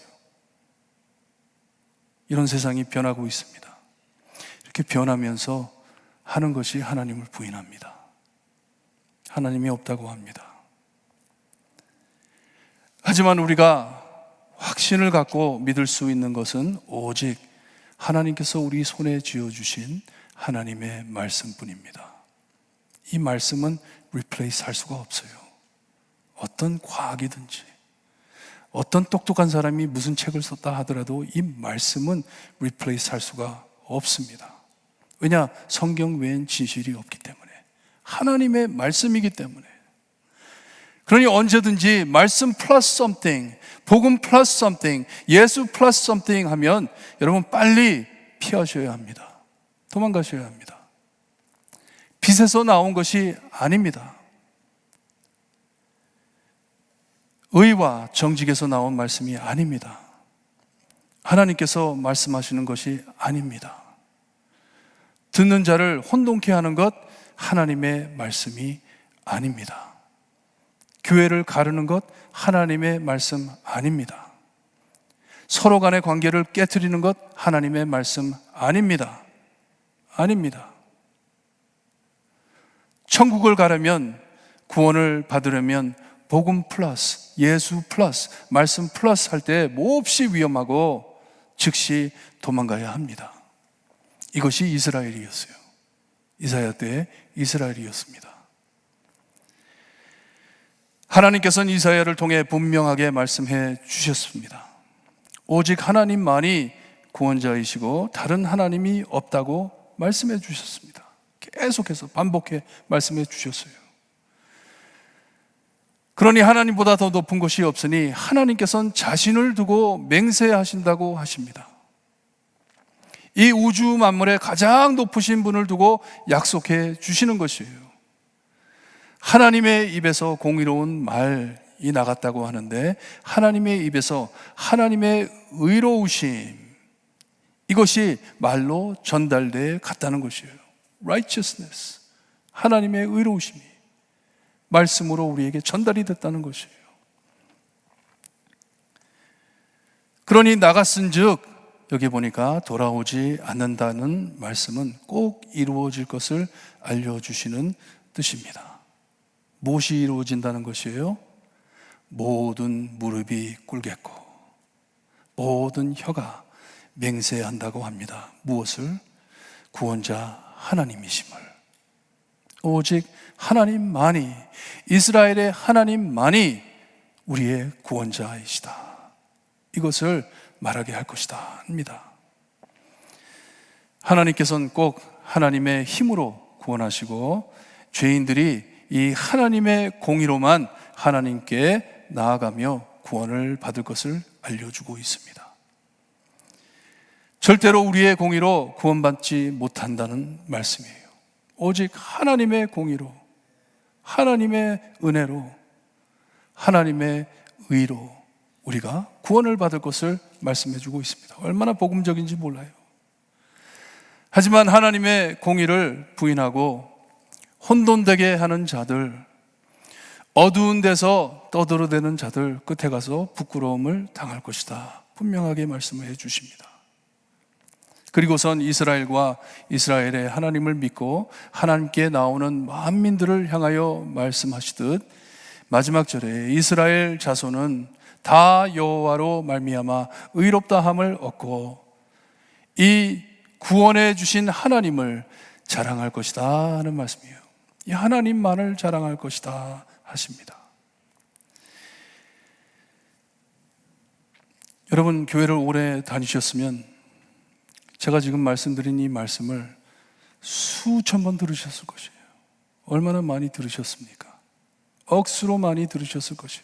S2: 이런 세상이 변하고 있습니다. 이렇게 변하면서 하는 것이 하나님을 부인합니다. 하나님이 없다고 합니다. 하지만 우리가 확신을 갖고 믿을 수 있는 것은 오직 하나님께서 우리 손에 쥐어주신 하나님의 말씀뿐입니다. 이 말씀은 리플레이스 할 수가 없어요. 어떤 과학이든지 어떤 똑똑한 사람이 무슨 책을 썼다 하더라도 이 말씀은 리플레이스 할 수가 없습니다. 왜냐? 성경 외엔 진실이 없기 때문에, 하나님의 말씀이기 때문에. 그러니 언제든지 말씀 플러스 something, 복음 플러스 something, 예수 플러스 something 하면 여러분 빨리 피하셔야 합니다. 도망가셔야 합니다. 빛에서 나온 것이 아닙니다. 의와 정직에서 나온 말씀이 아닙니다. 하나님께서 말씀하시는 것이 아닙니다. 듣는 자를 혼동케 하는 것 하나님의 말씀이 아닙니다. 교회를 가르는 것 하나님의 말씀 아닙니다. 서로 간의 관계를 깨트리는 것 하나님의 말씀 아닙니다. 아닙니다. 천국을 가려면, 구원을 받으려면 복음 플러스, 예수 플러스, 말씀 플러스 할 때 몹시 위험하고 즉시 도망가야 합니다. 이것이 이스라엘이었어요. 이사야 때의 이스라엘이었습니다. 하나님께서는 이사야를 통해 분명하게 말씀해 주셨습니다. 오직 하나님만이 구원자이시고 다른 하나님이 없다고 말씀해 주셨습니다. 계속해서 반복해 말씀해 주셨어요. 그러니 하나님보다 더 높은 것이 없으니 하나님께서는 자신을 두고 맹세하신다고 하십니다. 이 우주 만물의 가장 높으신 분을 두고 약속해 주시는 것이에요. 하나님의 입에서 공의로운 말이 나갔다고 하는데, 하나님의 입에서 하나님의 의로우심, 이것이 말로 전달돼 갔다는 것이에요. righteousness, 하나님의 의로우심이 말씀으로 우리에게 전달이 됐다는 것이에요. 그러니 나갔은즉, 여기 보니까 돌아오지 않는다는 말씀은 꼭 이루어질 것을 알려주시는 뜻입니다. 무엇이 이루어진다는 것이에요? 모든 무릎이 꿇겠고 모든 혀가 맹세한다고 합니다. 무엇을? 구원자 하나님이심을. 오직 하나님만이, 이스라엘의 하나님만이 우리의 구원자이시다, 이것을 말하게 할 것이다 합니다. 하나님께서는 꼭 하나님의 힘으로 구원하시고 죄인들이 이 하나님의 공의로만 하나님께 나아가며 구원을 받을 것을 알려주고 있습니다. 절대로 우리의 공의로 구원받지 못한다는 말씀이에요. 오직 하나님의 공의로, 하나님의 은혜로, 하나님의 의로 우리가 구원을 받을 것을 말씀해주고 있습니다. 얼마나 복음적인지 몰라요. 하지만 하나님의 공의를 부인하고 혼돈되게 하는 자들, 어두운 데서 떠들어대는 자들 끝에 가서 부끄러움을 당할 것이다. 분명하게 말씀을 해 주십니다. 그리고선 이스라엘과 이스라엘의 하나님을 믿고 하나님께 나오는 만민들을 향하여 말씀하시듯 마지막 절에 이스라엘 자손은 다 여호와로 말미암아 의롭다함을 얻고 이 구원해 주신 하나님을 자랑할 것이다 하는 말씀이에요. 이 하나님만을 자랑할 것이다 하십니다. 여러분, 교회를 오래 다니셨으면 제가 지금 말씀드린 이 말씀을 수천 번 들으셨을 것이에요. 얼마나 많이 들으셨습니까? 억수로 많이 들으셨을 것이에요.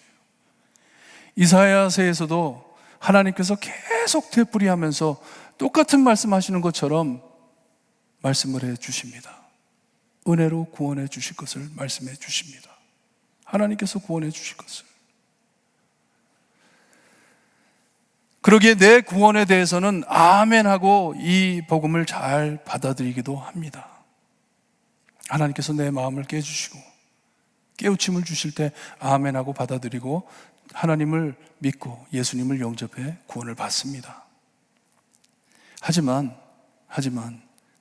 S2: 이사야서에서도 하나님께서 계속 되풀이하면서 똑같은 말씀하시는 것처럼 말씀을 해 주십니다. 은혜로 구원해 주실 것을 말씀해 주십니다. 하나님께서 구원해 주실 것을. 그러기에 내 구원에 대해서는 아멘하고 이 복음을 잘 받아들이기도 합니다. 하나님께서 내 마음을 깨주시고 깨우침을 주실 때 아멘하고 받아들이고 하나님을 믿고 예수님을 영접해 구원을 받습니다. 하지만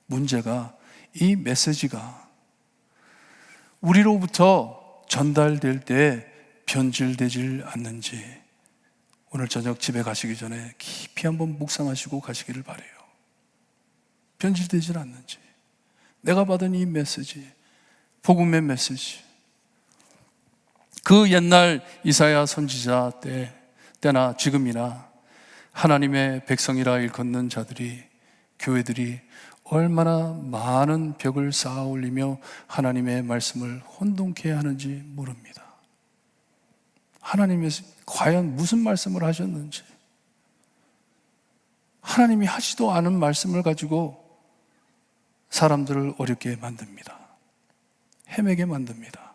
S2: 문제가 이 메시지가 우리로부터 전달될 때 변질되질 않는지 오늘 저녁 집에 가시기 전에 깊이 한번 묵상하시고 가시기를 바라요. 변질되질 않는지, 내가 받은 이 메시지, 복음의 메시지, 그 옛날 이사야 선지자 때나 지금이나 하나님의 백성이라 일컫는 자들이, 교회들이 얼마나 많은 벽을 쌓아 올리며 하나님의 말씀을 혼동케 하는지 모릅니다. 하나님이 과연 무슨 말씀을 하셨는지, 하나님이 하지도 않은 말씀을 가지고 사람들을 어렵게 만듭니다. 헤매게 만듭니다.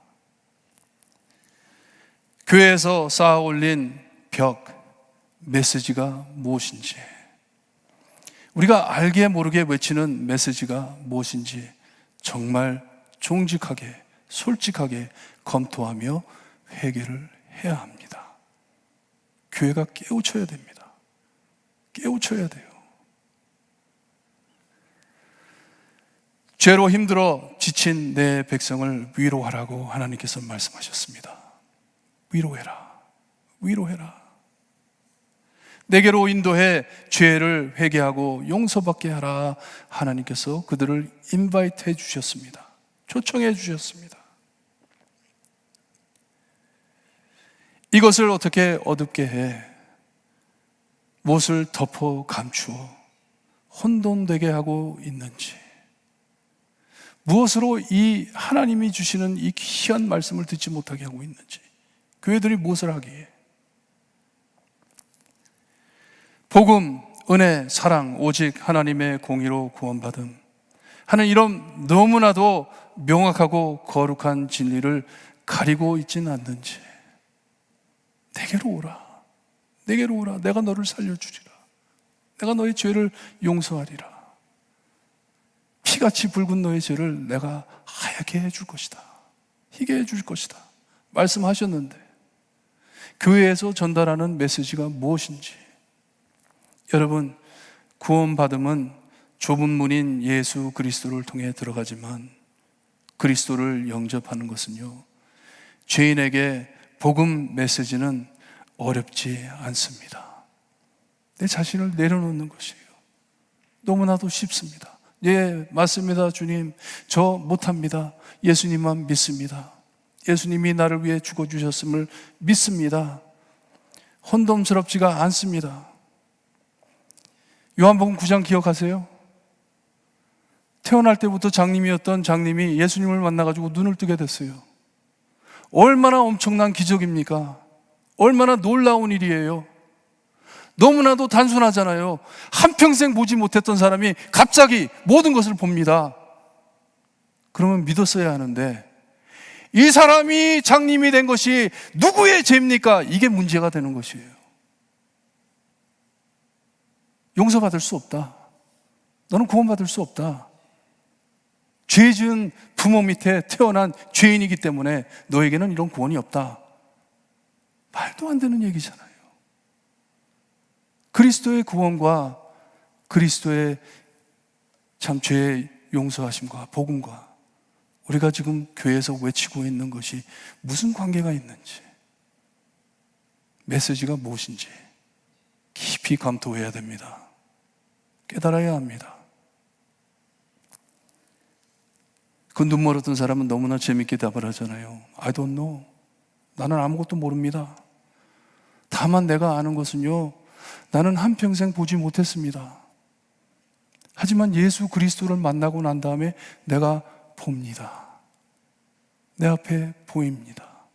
S2: 교회에서 쌓아 올린 벽, 메시지가 무엇인지, 우리가 알게 모르게 외치는 메시지가 무엇인지 정말 정직하게, 솔직하게 검토하며 회개를 해야 합니다. 교회가 깨우쳐야 됩니다. 깨우쳐야 돼요. 죄로 힘들어 지친 내 백성을 위로하라고 하나님께서 말씀하셨습니다. 위로해라. 위로해라. 내게로 인도해 죄를 회개하고 용서받게 하라. 하나님께서 그들을 인바이트 해 주셨습니다. 초청해 주셨습니다. 이것을 어떻게 어둡게 해? 무엇을 덮어 감추어 혼돈되게 하고 있는지, 무엇으로 이 하나님이 주시는 이 귀한 말씀을 듣지 못하게 하고 있는지, 교회들이 무엇을 하기에? 복음, 은혜, 사랑, 오직 하나님의 공의로 구원받음 하는 이런 너무나도 명확하고 거룩한 진리를 가리고 있지는 않는지, 내게로 오라. 내게로 오라. 내가 너를 살려주리라. 내가 너의 죄를 용서하리라. 피같이 붉은 너의 죄를 내가 하얗게 해줄 것이다. 희게 해줄 것이다. 말씀하셨는데 교회에서 전달하는 메시지가 무엇인지, 여러분, 구원받음은 좁은 문인 예수 그리스도를 통해 들어가지만 그리스도를 영접하는 것은요, 죄인에게 복음 메시지는 어렵지 않습니다. 내 자신을 내려놓는 것이에요. 너무나도 쉽습니다. 예, 맞습니다. 주님, 저 못합니다. 예수님만 믿습니다. 예수님이 나를 위해 죽어주셨음을 믿습니다. 혼돈스럽지가 않습니다. 요한복음 9장 기억하세요? 태어날 때부터 장님이었던 장님이 예수님을 만나가지고 눈을 뜨게 됐어요. 얼마나 엄청난 기적입니까? 얼마나 놀라운 일이에요. 너무나도 단순하잖아요. 한평생 보지 못했던 사람이 갑자기 모든 것을 봅니다. 그러면 믿었어야 하는데, 이 사람이 장님이 된 것이 누구의 죄입니까? 이게 문제가 되는 것이에요. 용서받을 수 없다. 너는 구원받을 수 없다. 죄 지은 부모 밑에 태어난 죄인이기 때문에 너에게는 이런 구원이 없다. 말도 안 되는 얘기잖아요. 그리스도의 구원과 그리스도의 참 죄의 용서하심과 복음과 우리가 지금 교회에서 외치고 있는 것이 무슨 관계가 있는지, 메시지가 무엇인지 깊이 검토해야 됩니다. 깨달아야 합니다. 그 눈 멀었던 사람은 너무나 재밌게 답을 하잖아요. I don't know. 나는 아무것도 모릅니다. 다만 내가 아는 것은요, 나는 한평생 보지 못했습니다. 하지만 예수 그리스도를 만나고 난 다음에 내가 봅니다. 내 앞에 보입니다.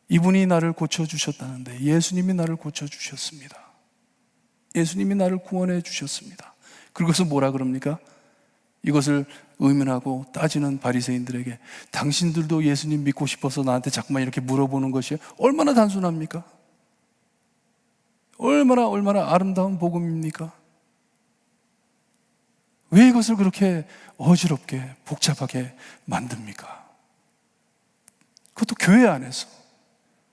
S2: 이분이 나를 고쳐주셨다는데, 예수님이 나를 고쳐주셨습니다. 예수님이 나를 구원해 주셨습니다. 그리고서 뭐라 그럽니까? 이것을 의문하고 따지는 바리새인들에게 당신들도 예수님 믿고 싶어서 나한테 자꾸만 이렇게 물어보는 것이 얼마나 단순합니까? 얼마나 아름다운 복음입니까? 왜 이것을 그렇게 어지럽게 복잡하게 만듭니까? 그것도 교회 안에서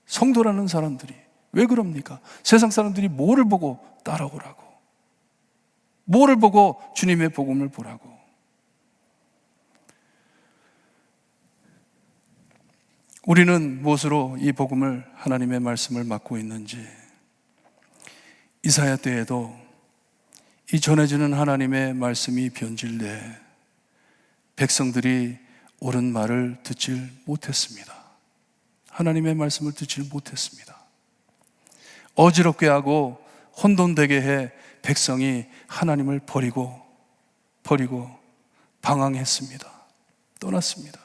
S2: 성도라는 사람들이 왜 그럽니까? 세상 사람들이 뭐를 보고 따라오라고, 뭐를 보고 주님의 복음을 보라고. 우리는 무엇으로 이 복음을, 하나님의 말씀을 맡고 있는지, 이사야 때에도 이 전해지는 하나님의 말씀이 변질돼 백성들이 옳은 말을 듣질 못했습니다. 하나님의 말씀을 듣질 못했습니다. 어지럽게 하고 혼돈되게 해 백성이 하나님을 버리고 방황했습니다. 떠났습니다.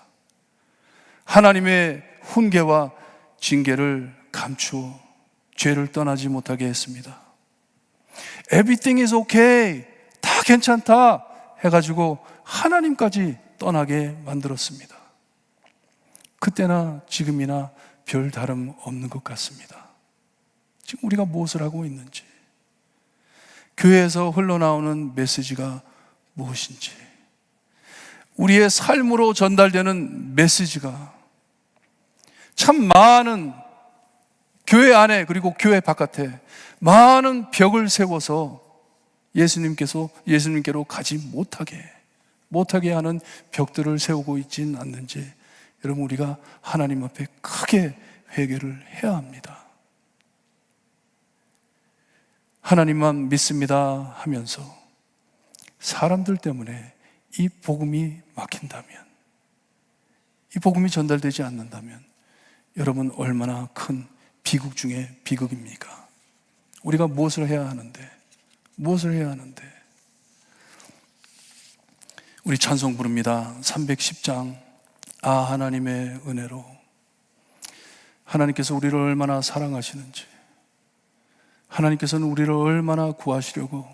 S2: 하나님의 훈계와 징계를 감추어 죄를 떠나지 못하게 했습니다. Everything is okay, 다 괜찮다 해가지고 하나님까지 떠나게 만들었습니다. 그때나 지금이나 별 다름 없는 것 같습니다. 지금 우리가 무엇을 하고 있는지, 교회에서 흘러나오는 메시지가 무엇인지, 우리의 삶으로 전달되는 메시지가 참 많은, 교회 안에 그리고 교회 바깥에 많은 벽을 세워서 예수님께로 가지 못하게 하는 벽들을 세우고 있지는 않는지, 여러분, 우리가 하나님 앞에 크게 회개를 해야 합니다. 하나님만 믿습니다 하면서 사람들 때문에 이 복음이 막힌다면, 이 복음이 전달되지 않는다면 여러분, 얼마나 큰 비극 중에 비극입니까? 우리가 무엇을 해야 하는데, 우리 찬송 부릅니다. 310장 하나님의 은혜로. 하나님께서 우리를 얼마나 사랑하시는지, 하나님께서는 우리를 얼마나 구하시려고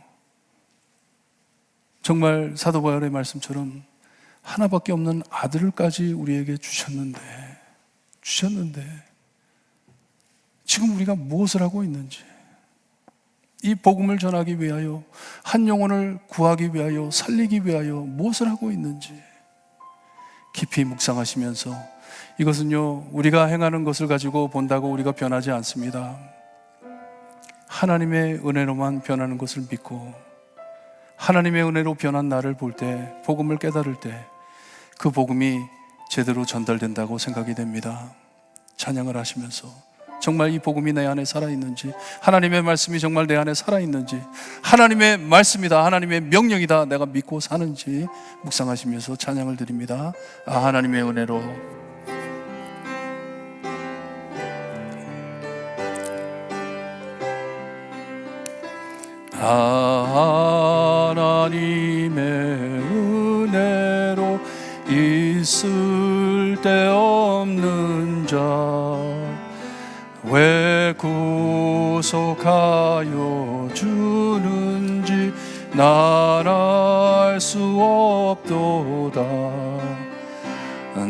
S2: 정말 사도 바울의 말씀처럼 하나밖에 없는 아들까지 우리에게 주셨는데 지금 우리가 무엇을 하고 있는지, 이 복음을 전하기 위하여, 한 영혼을 구하기 위하여, 살리기 위하여 무엇을 하고 있는지 깊이 묵상하시면서, 이것은요, 우리가 행하는 것을 가지고 본다고 우리가 변하지 않습니다. 하나님의 은혜로만 변하는 것을 믿고, 하나님의 은혜로 변한 나를 볼 때, 복음을 깨달을 때 그 복음이 제대로 전달된다고 생각이 됩니다. 찬양을 하시면서 정말 이 복음이 내 안에 살아있는지, 하나님의 말씀이 정말 내 안에 살아있는지, 하나님의 말씀이다, 하나님의 명령이다, 내가 믿고 사는지 묵상하시면서 찬양을 드립니다. 하나님의 은혜로. 하나님의 은혜로 있을 데 없는 자 왜 구속하여 주는지 난 알 수 없도다.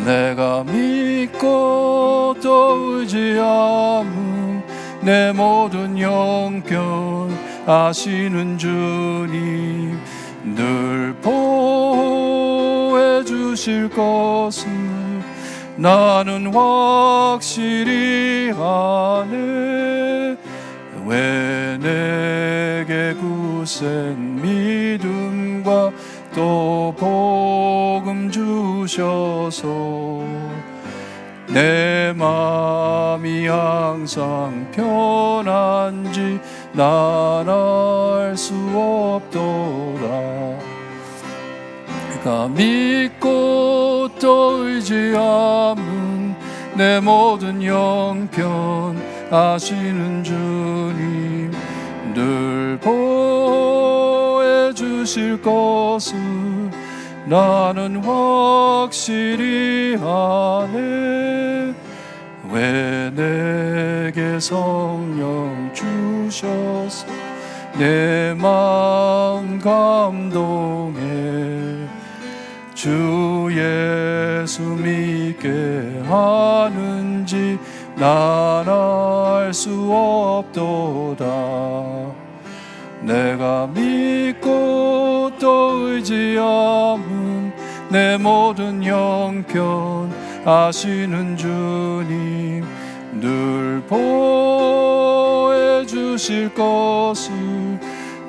S2: 내가 믿고 또 의지함은 내 모든 형편 아시는 주님, 늘 보호해 주실 것을 나는 확실히 아네. 왜 내게 굳센 믿음과 또 복음 주셔서 내 맘이 항상 편한지 난 알 수 없도다. 내가 믿고 또 의지함은 내 모든 형편 아시는 주님 늘 보호해 주실 것을 나는 확실히 아네. 왜 내게 성령 주셔서 내 마음 감동해 주 예수 믿게 하는지 난 알 수 없도다. 내가 믿고 또 의지함은 내 모든 형편 아시는 주님 늘 보호해 주실 것을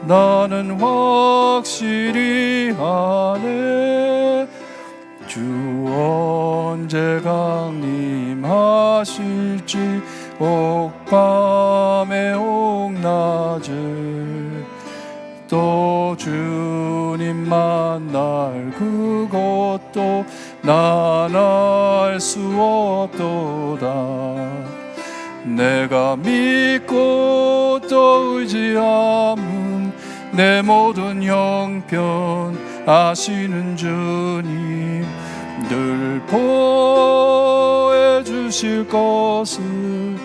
S2: 나는 확실히 아네. 주 언제 강림하실지 옥밤에 옥낮에 또 주님 만날 그것도 난 알 수 없도다. 내가 믿고 또 의지함은 내 모든 형편 아시는 주님 늘 보호해 주실 것을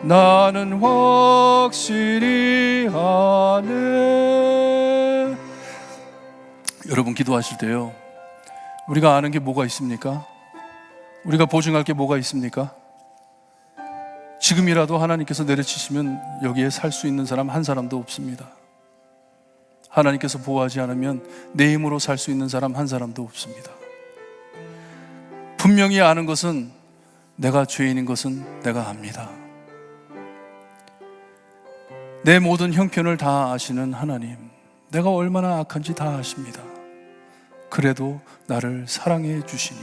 S2: 나는 확실히 아네. 여러분 기도하실 때요, 우리가 아는 게 뭐가 있습니까? 우리가 보증할 게 뭐가 있습니까? 지금이라도 하나님께서 내려치시면 여기에 살 수 있는 사람 한 사람도 없습니다. 하나님께서 보호하지 않으면 내 힘으로 살 수 있는 사람 한 사람도 없습니다. 분명히 아는 것은 내가 죄인인 것은 내가 압니다. 내 모든 형편을 다 아시는 하나님, 내가 얼마나 악한지 다 아십니다. 그래도 나를 사랑해 주시니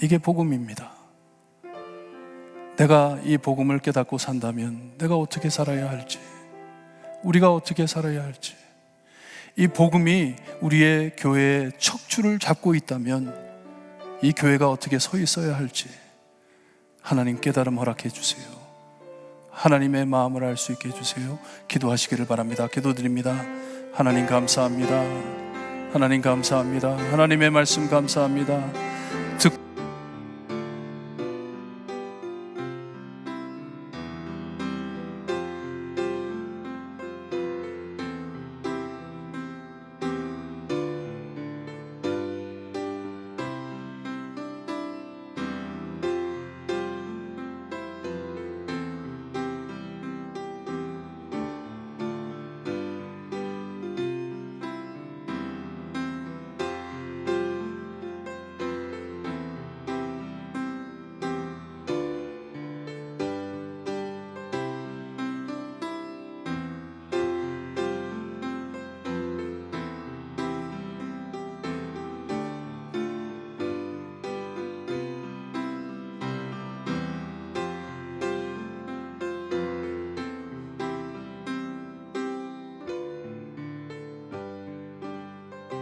S2: 이게 복음입니다. 내가 이 복음을 깨닫고 산다면 내가 어떻게 살아야 할지, 우리가 어떻게 살아야 할지, 이 복음이 우리의 교회의 척추를 잡고 있다면 이 교회가 어떻게 서 있어야 할지 하나님 깨달음 허락해 주세요. 하나님의 마음을 알 수 있게 해주세요. 기도하시기를 바랍니다. 기도드립니다. 하나님 감사합니다. 하나님 감사합니다. 하나님의 말씀 감사합니다.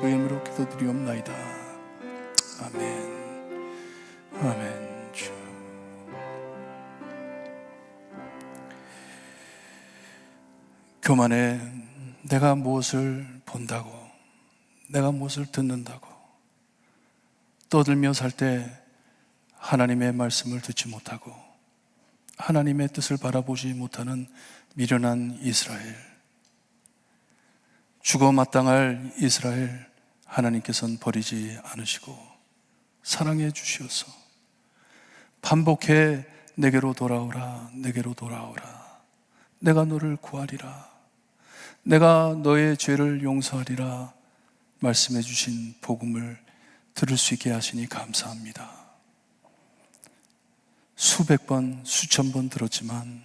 S2: 그 이름으로 기도드리옵나이다. 아멘. 아멘. 주. 교만에 내가 무엇을 본다고, 내가 무엇을 듣는다고 떠들며 살 때 하나님의 말씀을 듣지 못하고 하나님의 뜻을 바라보지 못하는 미련한 이스라엘, 죽어 마땅할 이스라엘, 하나님께서는 버리지 않으시고 사랑해 주시어서 반복해 내게로 돌아오라, 내게로 돌아오라, 내가 너를 구하리라, 내가 너의 죄를 용서하리라 말씀해 주신 복음을 들을 수 있게 하시니 감사합니다. 수백 번, 수천 번 들었지만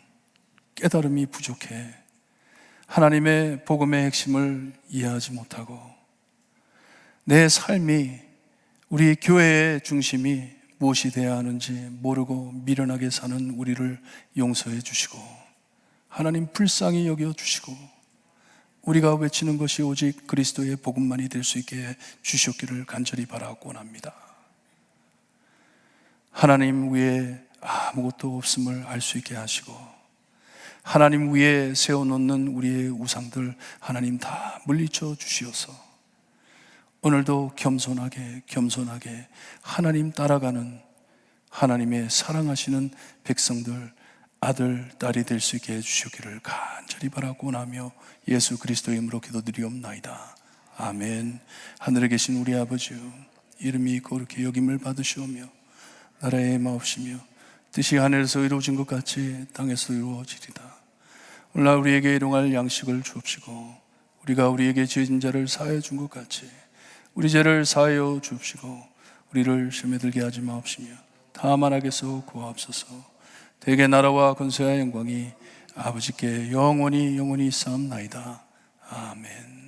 S2: 깨달음이 부족해 하나님의 복음의 핵심을 이해하지 못하고 내 삶이, 우리 교회의 중심이 무엇이 되어야 하는지 모르고 미련하게 사는 우리를 용서해 주시고 하나님 불쌍히 여겨 주시고 우리가 외치는 것이 오직 그리스도의 복음만이 될 수 있게 주셨기를 간절히 바라고 원합니다. 하나님 위에 아무것도 없음을 알 수 있게 하시고 하나님 위에 세워놓는 우리의 우상들 하나님 다 물리쳐 주시어서 오늘도 겸손하게 하나님 따라가는 하나님의 사랑하시는 백성들, 아들, 딸이 될 수 있게 해주시기를 간절히 바라고 원하며 예수 그리스도의 이름으로 기도드리옵나이다. 아멘. 하늘에 계신 우리 아버지요, 이름이 거룩히 여김을 받으시오며 나라의 마옵시며 뜻이 하늘에서 이루어진 것 같이 땅에서 이루어지리다. 오늘날 우리에게 일용할 양식을 주옵시고 우리가 우리에게 지은 자를 사하여 준 것 같이 우리 죄를 사하여 주옵시고 우리를 시험에 들게 하지 마옵시며 다만 악에서 구하옵소서. 대개 나라와 권세와 영광이 아버지께 영원히 싸움나이다. 아멘.